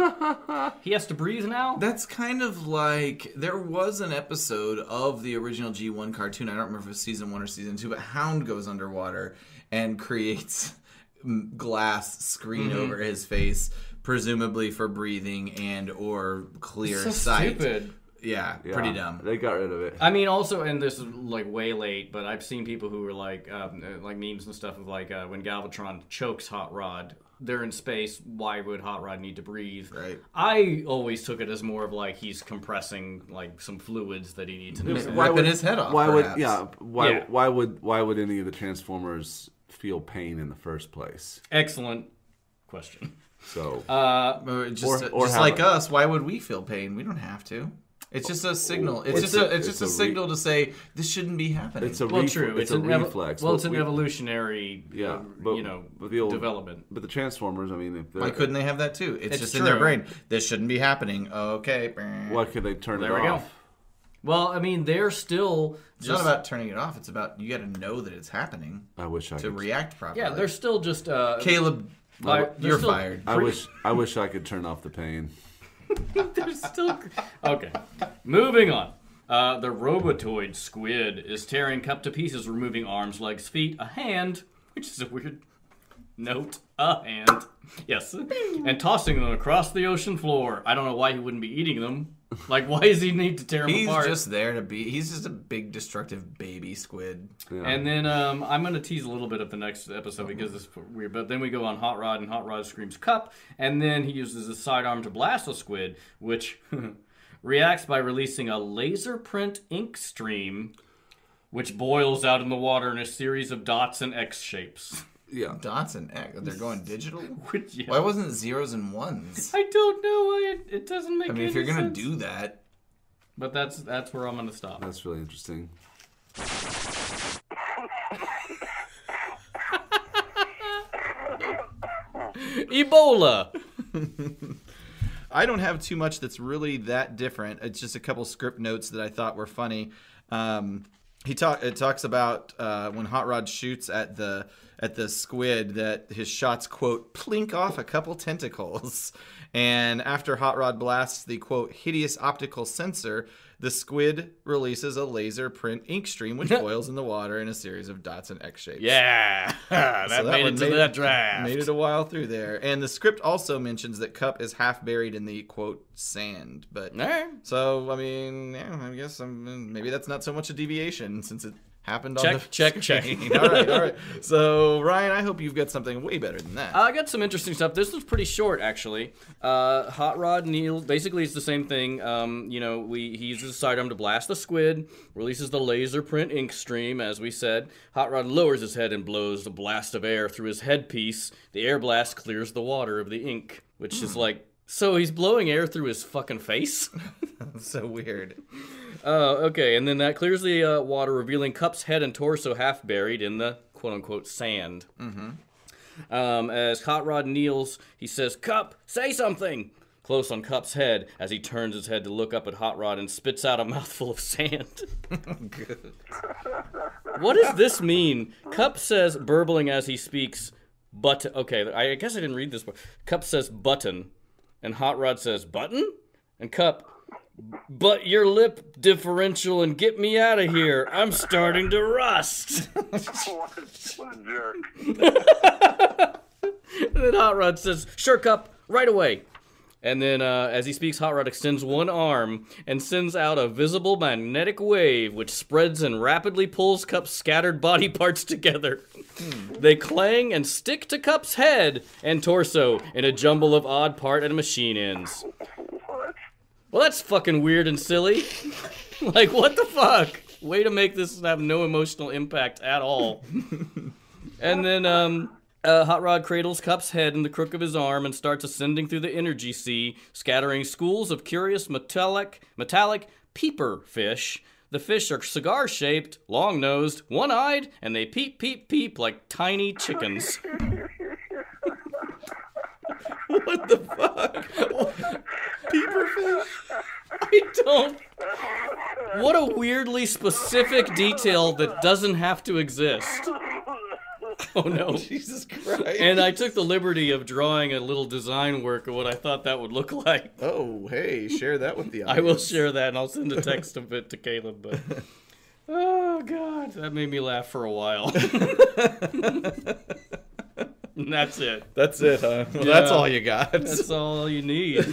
Speaker 2: he has to breathe now?
Speaker 6: That's kind of like, there was an episode of the original G1 cartoon, I don't remember if it was season 1 or season 2, but Hound goes underwater and creates glass screen over his face, presumably for breathing and or clear
Speaker 2: So
Speaker 6: sight.
Speaker 2: stupid.
Speaker 6: Yeah, pretty dumb.
Speaker 3: They got rid of it.
Speaker 2: I mean, also, and this is like way late, but I've seen people who were like memes and stuff of like when Galvatron chokes Hot Rod, they're in space. Why would Hot Rod need to breathe?
Speaker 6: Right.
Speaker 2: I always took it as more of like he's compressing like some fluids that he needs to do.
Speaker 6: Ripping his head off.
Speaker 3: Why
Speaker 6: perhaps.
Speaker 3: why would any of the Transformers feel pain in the first place?
Speaker 2: Excellent question.
Speaker 3: So
Speaker 6: Just
Speaker 3: or have
Speaker 6: like
Speaker 3: it.
Speaker 6: us, why would we feel pain? We don't have to. It's just a signal. It's just a signal to say this shouldn't be happening.
Speaker 3: it's a
Speaker 2: Well,
Speaker 3: reflex.
Speaker 2: true.
Speaker 3: It's a reflex.
Speaker 2: Well, it's an
Speaker 3: We-
Speaker 2: evolutionary,
Speaker 3: Yeah, but, but the old,
Speaker 2: development.
Speaker 3: But the Transformers, I mean, if they're,
Speaker 6: Why couldn't they have that too? It's
Speaker 2: It's
Speaker 6: just in their
Speaker 2: true.
Speaker 6: brain. This shouldn't be happening. Okay.
Speaker 3: why could they turn
Speaker 2: There
Speaker 3: it
Speaker 2: we go.
Speaker 3: off?
Speaker 2: Well, I mean, they're still
Speaker 6: It's not about turning it off. It's about you got to know that it's happening
Speaker 3: I wish I
Speaker 6: to
Speaker 3: could.
Speaker 6: react properly.
Speaker 2: yeah, they're still just
Speaker 6: Caleb,
Speaker 2: they're
Speaker 6: you're
Speaker 2: still-
Speaker 6: fired.
Speaker 3: I wish I could turn off the pain.
Speaker 2: They're still okay. Moving on. The Robotoid squid is tearing Cup to pieces, removing arms, legs, feet, a hand, which is a weird note, a hand, yes, and tossing them across the ocean floor. I don't know why he wouldn't be eating them. Like, why does he need to tear them
Speaker 6: He's
Speaker 2: apart?
Speaker 6: just there to be. He's just a big destructive baby squid.
Speaker 3: Yeah.
Speaker 2: And then I'm going to tease a little bit of the next episode because it's weird. But then we go on Hot Rod, and Hot Rod screams Cup. And then he uses his sidearm to blast the squid, which reacts by releasing a laser print ink stream, which boils out in the water in a series of dots and X shapes.
Speaker 3: Yeah.
Speaker 6: Dots and X. They're going digital.
Speaker 2: Which, yeah,
Speaker 6: Why wasn't it zeros and ones?
Speaker 2: I don't know why it doesn't make
Speaker 6: I mean,
Speaker 2: any
Speaker 6: if you're gonna
Speaker 2: sense.
Speaker 6: do that,
Speaker 2: But that's where I'm going to stop.
Speaker 3: That's really interesting.
Speaker 2: Ebola!
Speaker 6: I don't have too much that's really that different. It's just a couple script notes that I thought were funny. It talks about when Hot Rod shoots at the squid that his shots, quote, plink off a couple tentacles. And after Hot Rod blasts the, quote, hideous optical sensor, the squid releases a laser print ink stream which boils in the water in a series of dots and X shapes.
Speaker 2: Yeah! that
Speaker 6: So
Speaker 2: made
Speaker 6: one
Speaker 2: it to that draft.
Speaker 6: Made it a while through there. And the script also mentions that Cup is half buried in the, quote, sand. But
Speaker 2: Alright.
Speaker 6: so, I mean, yeah, I guess maybe that's not so much a deviation since it happened on
Speaker 2: Check,
Speaker 6: the
Speaker 2: check, check.
Speaker 6: all right. So, Ryan, I hope you've got something way better than that.
Speaker 2: I got some interesting stuff. This was pretty short, actually. Hot Rod Neil, basically it's the same thing. He uses his sidearm to blast the squid, releases the laser print ink stream, as we said. Hot Rod lowers his head and blows a blast of air through his headpiece. The air blast clears the water of the ink, which is like, so he's blowing air through his fucking face?
Speaker 6: That's so weird.
Speaker 2: Okay, and then that clears the water, revealing Cup's head and torso half buried in the quote-unquote sand. As Hot Rod kneels, he says, "Cup, say something!" Close on Cup's head as he turns his head to look up at Hot Rod and spits out a mouthful of sand. What does this mean? Cup says, burbling as he speaks, "But..." Okay, I guess I didn't read this part. Cup says, "Button." And Hot Rod says, "Button?" And Cup, "But your lip differential and get me out of here. I'm starting to rust."
Speaker 1: What a jerk.
Speaker 2: And then Hot Rod says, "Sure, Cup, right away." And then as he speaks, Hot Rod extends one arm and sends out a visible magnetic wave which spreads and rapidly pulls Cup's scattered body parts together. They clang and stick to Cup's head and torso in a jumble of odd part and machine ends.
Speaker 1: What?
Speaker 2: Well, that's fucking weird and silly. Like, what the fuck? Way to make this have no emotional impact at all. And then, Hot Rod cradles Cup's head in the crook of his arm and starts ascending through the energy sea, scattering schools of curious metallic Peeper Fish. The fish are cigar-shaped, long-nosed, one-eyed, and they peep, peep, peep like tiny chickens. What the fuck? Peeper Fish? I don't... What a weirdly specific detail that doesn't have to exist. Oh no.
Speaker 6: Jesus Christ.
Speaker 2: And I took the liberty of drawing a little design work of what I thought that would look like.
Speaker 6: Oh, hey, share that with the audience.
Speaker 2: I will share that, and I'll send a text of it to Caleb, but... Oh, God. That made me laugh for a while. And that's it.
Speaker 6: That's it, huh? Well,
Speaker 2: Yeah.
Speaker 6: that's all you got.
Speaker 2: That's all you need.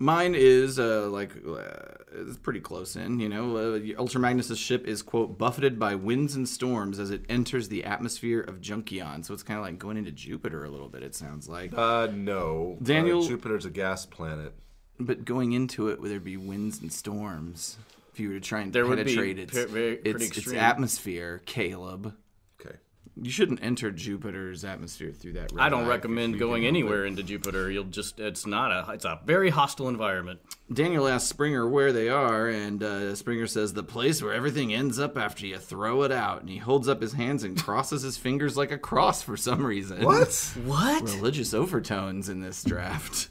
Speaker 6: Mine is, it's pretty close in, you know. Ultra Magnus' ship is, quote, buffeted by winds and storms as it enters the atmosphere of Junkion. So it's kind of like going into Jupiter a little bit, it sounds like.
Speaker 3: No.
Speaker 6: Daniel-
Speaker 3: Jupiter's a gas planet.
Speaker 6: But going into it, would there be winds and storms? If you were to try and
Speaker 2: There would be
Speaker 6: penetrate
Speaker 2: pretty
Speaker 6: its
Speaker 2: extreme.
Speaker 6: atmosphere, Caleb.
Speaker 3: Okay.
Speaker 6: You shouldn't enter Jupiter's atmosphere through that red
Speaker 2: I don't
Speaker 6: eye
Speaker 2: recommend
Speaker 6: if you
Speaker 2: going
Speaker 6: can help
Speaker 2: anywhere into Jupiter. It's a very hostile environment.
Speaker 6: it. Daniel asks Springer where they are, and Springer says, "The place where everything ends up after you throw it out." And he holds up his hands and crosses his fingers like a cross for some reason.
Speaker 3: What?
Speaker 2: What?
Speaker 6: Religious overtones in this draft.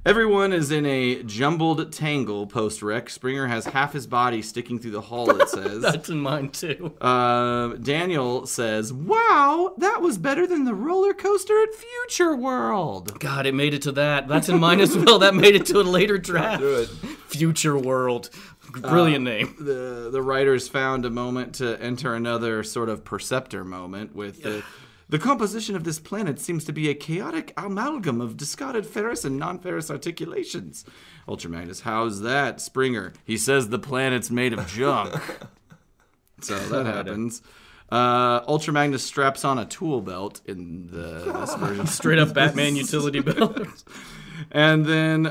Speaker 6: Everyone is in a jumbled tangle post-wreck. Springer has half his body sticking through the hull, it says.
Speaker 2: That's in mine, too.
Speaker 6: Daniel says, "Wow, that was better than the roller coaster at Future World."
Speaker 2: God, it made it to that. That's in mine as well. That made it to a later draft.
Speaker 3: Do it.
Speaker 2: Future World. Brilliant name.
Speaker 6: The writers found a moment to enter another sort of perceptor moment with the composition of this planet seems to be a chaotic amalgam of discarded ferrous and non-ferrous articulations. Ultra Magnus, how's that? Springer, he says the planet's made of junk. So that happens. Ultra Magnus straps on a tool belt in this version.
Speaker 2: Straight up Batman utility belt.
Speaker 6: And then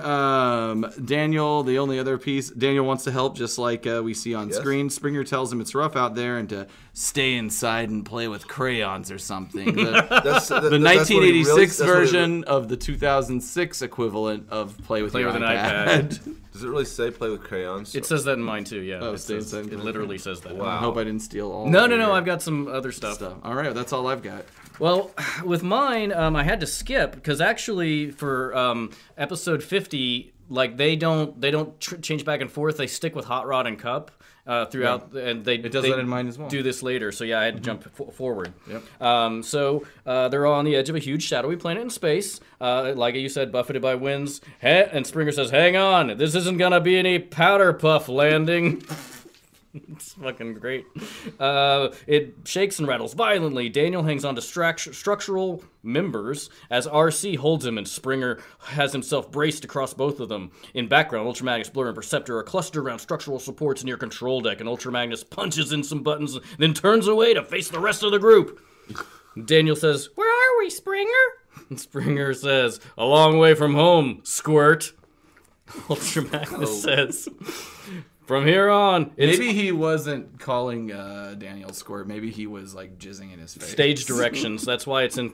Speaker 6: Daniel, the only other piece, Daniel wants to help just like we see on screen. Springer tells him it's rough out there and to stay inside and play with crayons or something. The 1986 version of the 2006 equivalent of play with your
Speaker 2: an
Speaker 6: iPad.
Speaker 3: Does it really say play with crayons?
Speaker 2: It says that in mine, too, yeah.
Speaker 6: Oh,
Speaker 2: it,
Speaker 6: stay
Speaker 2: says,
Speaker 6: inside.
Speaker 2: it literally says that.
Speaker 6: I hope I didn't steal all
Speaker 2: No,
Speaker 6: of your
Speaker 2: I've got some other stuff.
Speaker 6: All right, that's all I've got.
Speaker 2: Well, with mine, I had to skip because actually for episode 50, like they don't change back and forth. They stick with Hot Rod and Cup throughout, and it
Speaker 6: does that in mine as well.
Speaker 2: Do this later, so yeah, I had to jump forward.
Speaker 6: Yep.
Speaker 2: So they're on the edge of a huge shadowy planet in space, like you said, buffeted by winds. And Springer says, "Hang on, this isn't gonna be any powder puff landing." It's fucking great. It shakes and rattles violently. Daniel hangs on to structural members as Arcee holds him, and Springer has himself braced across both of them. In background, Ultra Magnus, Blur, and Perceptor are clustered around structural supports near control deck, and Ultra Magnus punches in some buttons, then turns away to face the rest of the group. Daniel says, "Where are we, Springer?" And Springer says, "A long way from home, squirt." Ultra Magnus says, "From here on, it's
Speaker 6: Maybe he wasn't calling Daniel squirt. Maybe he was like jizzing in his face.
Speaker 2: stage directions." That's why it's in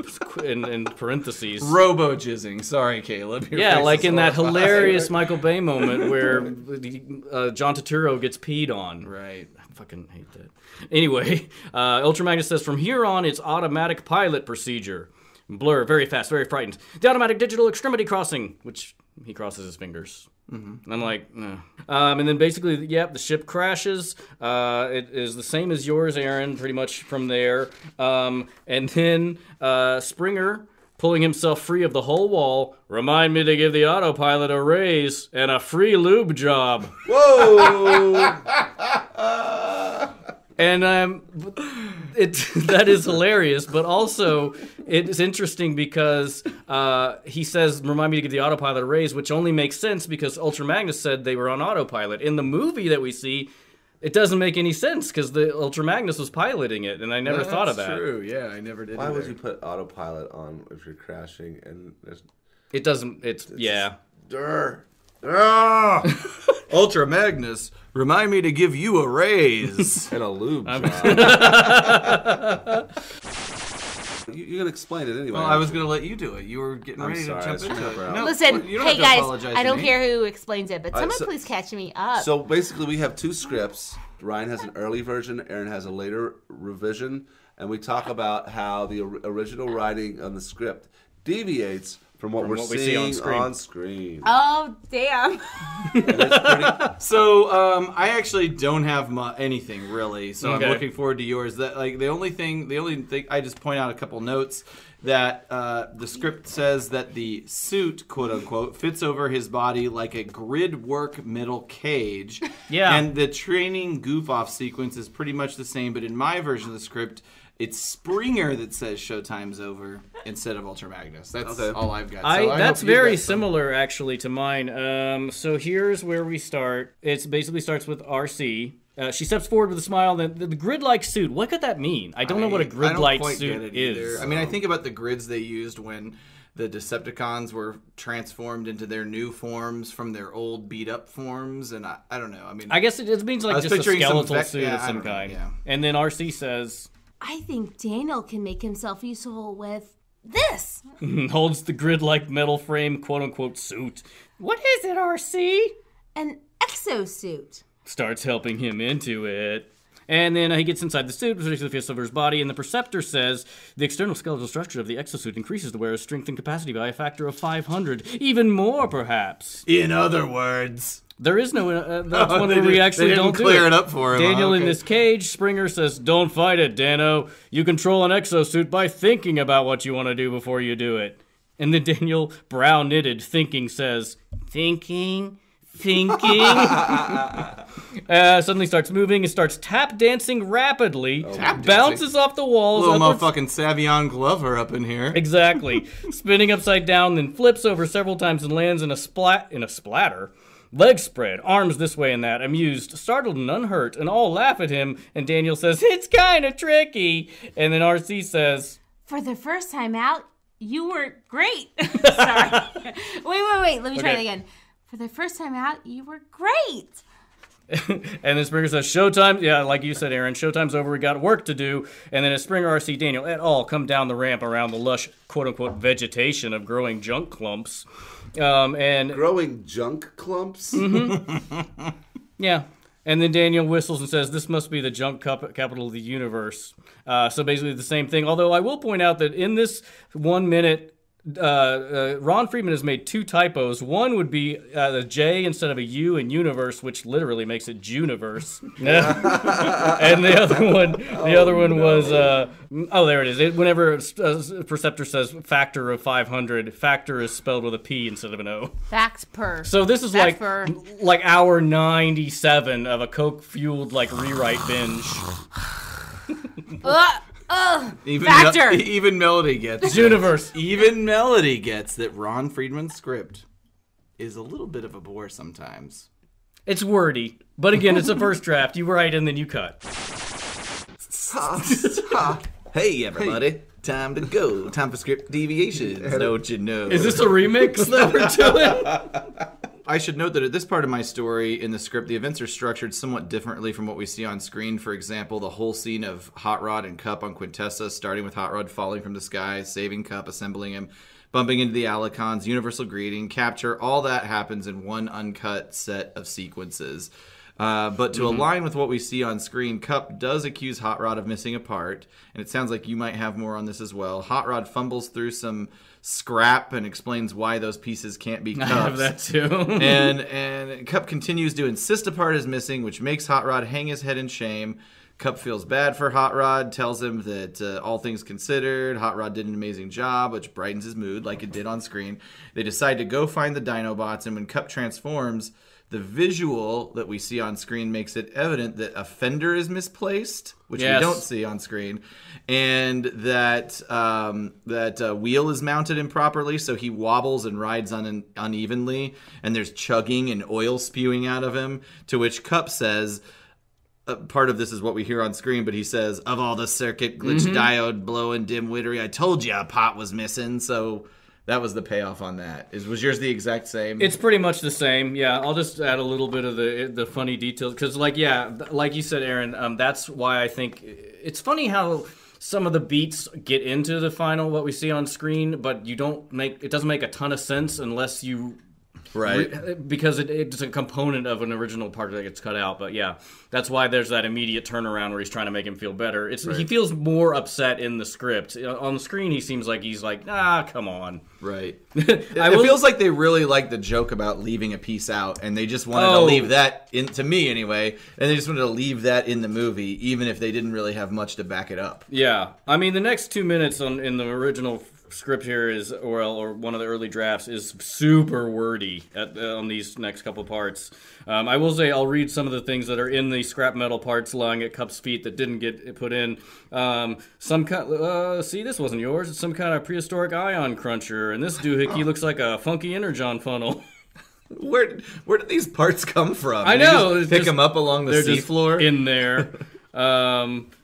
Speaker 2: parentheses.
Speaker 6: Robo jizzing. Sorry, Caleb. Your
Speaker 2: Yeah,
Speaker 6: face
Speaker 2: like
Speaker 6: is
Speaker 2: in that
Speaker 6: horrified.
Speaker 2: hilarious Michael Bay moment where John Turturro gets peed on.
Speaker 6: Right.
Speaker 2: fucking hate that. Anyway, Ultra Magnus says, from here on, it's automatic pilot procedure. Blur, very fast, very frightened. The automatic digital extremity crossing, which he crosses his fingers. Mm-hmm. I'm like, no. And then basically, yep, the ship crashes. It is the same as yours, Aaron, pretty much from there. And then Springer, pulling himself free of the hull wall, remind me to give the autopilot a raise and a free lube job.
Speaker 4: Whoa!
Speaker 2: And that is hilarious, but also it's interesting because he says, remind me to give the autopilot a raise, which only makes sense because Ultra Magnus said they were on autopilot. In the movie that we see, it doesn't make any sense because the Ultra Magnus was piloting it, and I never thought of that.
Speaker 6: That's true, yeah, I never did.
Speaker 3: Why would you put autopilot on if you're crashing? And
Speaker 2: it doesn't, yeah.
Speaker 3: Durr.
Speaker 6: Ultra Magnus, remind me to give you a raise.
Speaker 3: And a lube job. You're gonna explain it anyway.
Speaker 6: Well, I was gonna let you do it. You were getting ready to jump into it. No,
Speaker 7: Listen,
Speaker 6: you don't
Speaker 7: hey
Speaker 6: have to
Speaker 7: guys,
Speaker 6: apologize
Speaker 7: I
Speaker 6: to
Speaker 7: don't
Speaker 6: me.
Speaker 7: care who explains it, but someone
Speaker 3: so-
Speaker 7: please catch me up.
Speaker 3: So basically, we have two scripts. Ryan has an early version. Aaron has a later revision, and we talk about how the original writing on the script deviates from what
Speaker 2: we see
Speaker 3: seeing
Speaker 2: on
Speaker 3: on screen.
Speaker 7: Oh, damn.
Speaker 6: So I actually don't have anything really. So
Speaker 2: Okay.
Speaker 6: I'm looking forward to yours. That the only thing I just point out a couple notes that the script says that the suit, quote unquote, fits over his body like a grid work metal cage.
Speaker 2: Yeah.
Speaker 6: And the training goof off sequence is pretty much the same, but in my version of the script, it's Springer that says showtime's over instead of Ultra Magnus. That's
Speaker 3: Okay.
Speaker 6: all I've got. So I
Speaker 2: That's
Speaker 6: hope you
Speaker 2: very
Speaker 6: got some.
Speaker 2: similar, actually, to mine. So here's where we start. It basically starts with Arcee. She steps forward with a smile. The grid-like suit. What could that mean? I don't know what a grid-like suit is.
Speaker 6: I mean, I think about the grids they used when the Decepticons were transformed into their new forms from their old beat-up forms, and I don't know. I mean,
Speaker 2: I guess it means
Speaker 6: I
Speaker 2: like
Speaker 6: was
Speaker 2: just a
Speaker 6: picturing some
Speaker 2: skeletal suit
Speaker 6: yeah,
Speaker 2: of
Speaker 6: I
Speaker 2: some
Speaker 6: don't know,
Speaker 2: kind.
Speaker 6: yeah.
Speaker 2: And then Arcee says,
Speaker 7: I think Daniel can make himself useful with this.
Speaker 2: holds the grid-like metal frame, quote-unquote, suit. What is it, Arcee?
Speaker 7: An exosuit.
Speaker 2: Starts helping him into it. And then he gets inside the suit, which fits over his body, and the Perceptor says the external skeletal structure of the exosuit increases the wearer's strength and capacity by a factor of 500. Even more, perhaps.
Speaker 6: in other words,
Speaker 2: There is no... that's one where we actually don't do
Speaker 6: clear it up for him.
Speaker 2: Daniel in
Speaker 6: Okay.
Speaker 2: this cage, Springer says, don't fight it, Dano. You control an exosuit by thinking about what you want to do before you do it. And then Daniel, brow-knitted, thinking, says, thinking... suddenly starts moving and starts tap dancing rapidly. Bounces off the walls.
Speaker 6: Little
Speaker 2: upwards-
Speaker 6: motherfucking Savion Glover up in here.
Speaker 2: Exactly. Spinning upside down, then flips over several times and lands in a splatter. Legs spread, arms this way and that, amused, startled and unhurt, and all laugh at him. And Daniel says, it's kind of tricky. And then Arcee says,
Speaker 7: For the first time out, you were great. Sorry. Wait. Let me try
Speaker 2: Okay.
Speaker 7: that again. For the first time out, you were great.
Speaker 2: and then Springer says, showtime. Yeah, like you said, Aaron, showtime's over. We got work to do. And then as Springer, Arcee, Daniel et al. Come down the ramp around the lush, quote-unquote, vegetation of growing junk clumps. And
Speaker 3: Growing junk clumps?
Speaker 2: yeah. And then Daniel whistles and says, this must be the junk capital of the universe. So basically the same thing. Although I will point out that in this 1 minute, Ron Friedman has made two typos. One would be a J instead of a U in universe, which literally makes it Juniverse. And the other one was there it is. Whenever Perceptor says factor of 500, factor is spelled with a P instead of an O.
Speaker 7: Fact per.
Speaker 2: So this is
Speaker 7: Fact per.
Speaker 2: like hour 97 of a Coke fueled like rewrite binge.
Speaker 7: Factor.
Speaker 6: Even Melody gets
Speaker 2: Juniverse.
Speaker 6: Even Melody gets that Ron Friedman's script is a little bit of a bore sometimes.
Speaker 2: It's wordy, but again, it's a first draft. You write and then you cut.
Speaker 6: Hey everybody, time to go. Time for Script Deviations, don't you know?
Speaker 2: Is this a remix that we're doing?
Speaker 6: I should note that at this part of my story in the script, the events are structured somewhat differently from what we see on screen. For example, the whole scene of Hot Rod and Cup on Quintessa, starting with Hot Rod falling from the sky, saving Cup, assembling him, bumping into the Alicons, universal greeting, capture, all that happens in one uncut set of sequences. But to align with what we see on screen, Cup does accuse Hot Rod of missing a part, and it sounds like you might have more on this as well. Hot Rod fumbles through some scrap and explains why those pieces can't be Cup's.
Speaker 2: I have that too.
Speaker 6: and Cup continues to insist a part is missing, which makes Hot Rod hang his head in shame. Cup feels bad for Hot Rod, tells him that all things considered, Hot Rod did an amazing job, which brightens his mood like it did on screen. They decide to go find the Dinobots, and when Cup transforms, the visual that we see on screen makes it evident that a fender is misplaced, which we don't see on screen, and that wheel is mounted improperly, so he wobbles and rides unevenly, and there's chugging and oil spewing out of him, to which Cup says, part of this is what we hear on screen, but he says, of all the circuit glitch diode blowing dim-wittery, I told you a pot was missing, so... That was the payoff on that. Was yours the exact same?
Speaker 2: It's pretty much the same. Yeah, I'll just add a little bit of the funny details because, like you said, Aaron. That's why I think it's funny how some of the beats get into the final what we see on screen, but it doesn't make a ton of sense unless you. Right. Because it's a component of an original part that gets cut out. But yeah, that's why there's that immediate turnaround where he's trying to make him feel better. He feels more upset in the script. On the screen, he seems like he's like, come on.
Speaker 6: Right. It feels like they really like the joke about leaving a piece out, and they just wanted to leave that, to me anyway, and they just wanted to leave that in the movie, even if they didn't really have much to back it up.
Speaker 2: Yeah. I mean, the next 2 minutes in the original script here is, or one of the early drafts, is super wordy on these next couple parts. I will say I'll read some of the things that are in the scrap metal parts lying at Cup's feet that didn't get put in. See, this wasn't yours. It's some kind of prehistoric ion cruncher, and this doohickey looks like a funky Energon funnel.
Speaker 6: Where did these parts come from?
Speaker 2: I know.
Speaker 6: You just pick them up along the seafloor
Speaker 2: in there.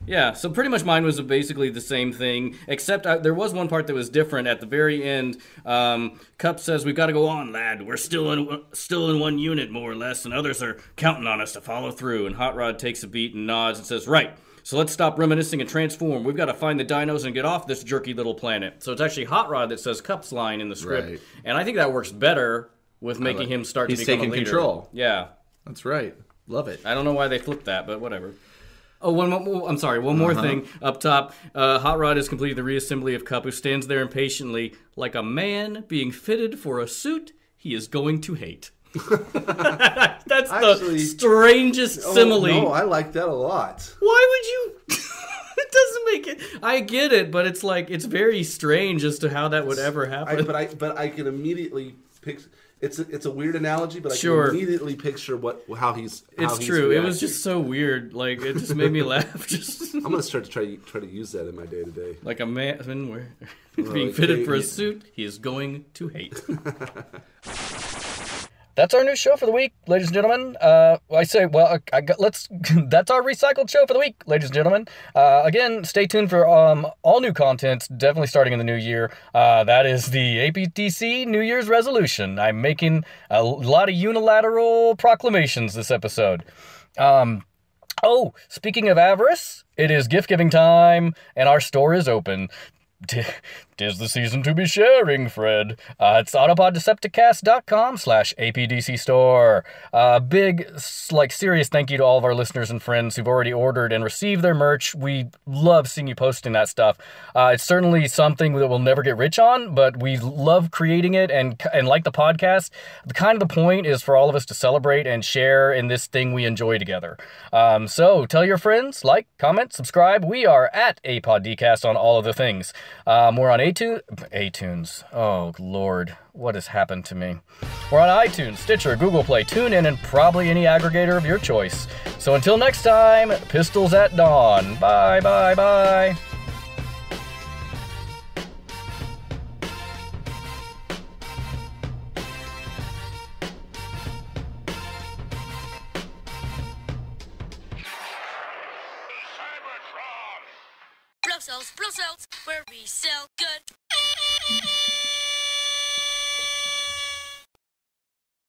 Speaker 2: Yeah, so pretty much mine was basically the same thing, except there was one part that was different at the very end. Cup says, "We've got to go on, lad. We're still in one unit, more or less, and others are counting on us to follow through." And Hot Rod takes a beat and nods and says, "Right. So let's stop reminiscing and transform. We've got to find the dinos and get off this jerky little planet." So it's actually Hot Rod that says Cup's line in the script,
Speaker 6: right.
Speaker 2: And I think that works better with making him start to become a leader.
Speaker 6: He's taking control.
Speaker 2: Yeah,
Speaker 6: that's right. Love it.
Speaker 2: I don't know why they flipped that, but whatever. Oh, one more thing up top. Hot Rod has completed the reassembly of Cup, who stands there impatiently, like a man being fitted for a suit he is going to hate. That's actually the strangest simile.
Speaker 3: No, I like that a lot.
Speaker 2: Why would you? It doesn't make it. I get it, but it's like it's very strange as to how that would ever happen.
Speaker 3: But I can immediately picture. It's a weird analogy, but I can immediately picture how he's.
Speaker 2: It's true. Reacting. It was just so weird. Like it just made me laugh. I'm
Speaker 3: gonna start to try to use that in my day to day.
Speaker 2: Like a man being fitted for a suit he is going to hate. That's our new show for the week, ladies and gentlemen. That's our recycled show for the week, ladies and gentlemen. Again, stay tuned for all new content, definitely starting in the new year. That is the APDC New Year's resolution. I'm making a lot of unilateral proclamations this episode. Speaking of avarice, it is gift-giving time, and our store is open. 'Tis the season to be sharing, Fred. It's autopoddecepticast.com/APDC store. Big, serious thank you to all of our listeners and friends who've already ordered and received their merch. We love seeing you posting that stuff. It's certainly something that we'll never get rich on, but we love creating it, and like the podcast, the point is for all of us to celebrate and share in this thing we enjoy together. So tell your friends, like, comment, subscribe. We are at APODcast on all of the things. We're on iTunes. Oh, Lord. What has happened to me? We're on iTunes, Stitcher, Google Play, TuneIn, and probably any aggregator of your choice. So until next time, pistols at dawn. Bye, bye, bye.
Speaker 1: Blow cells, where we sell good.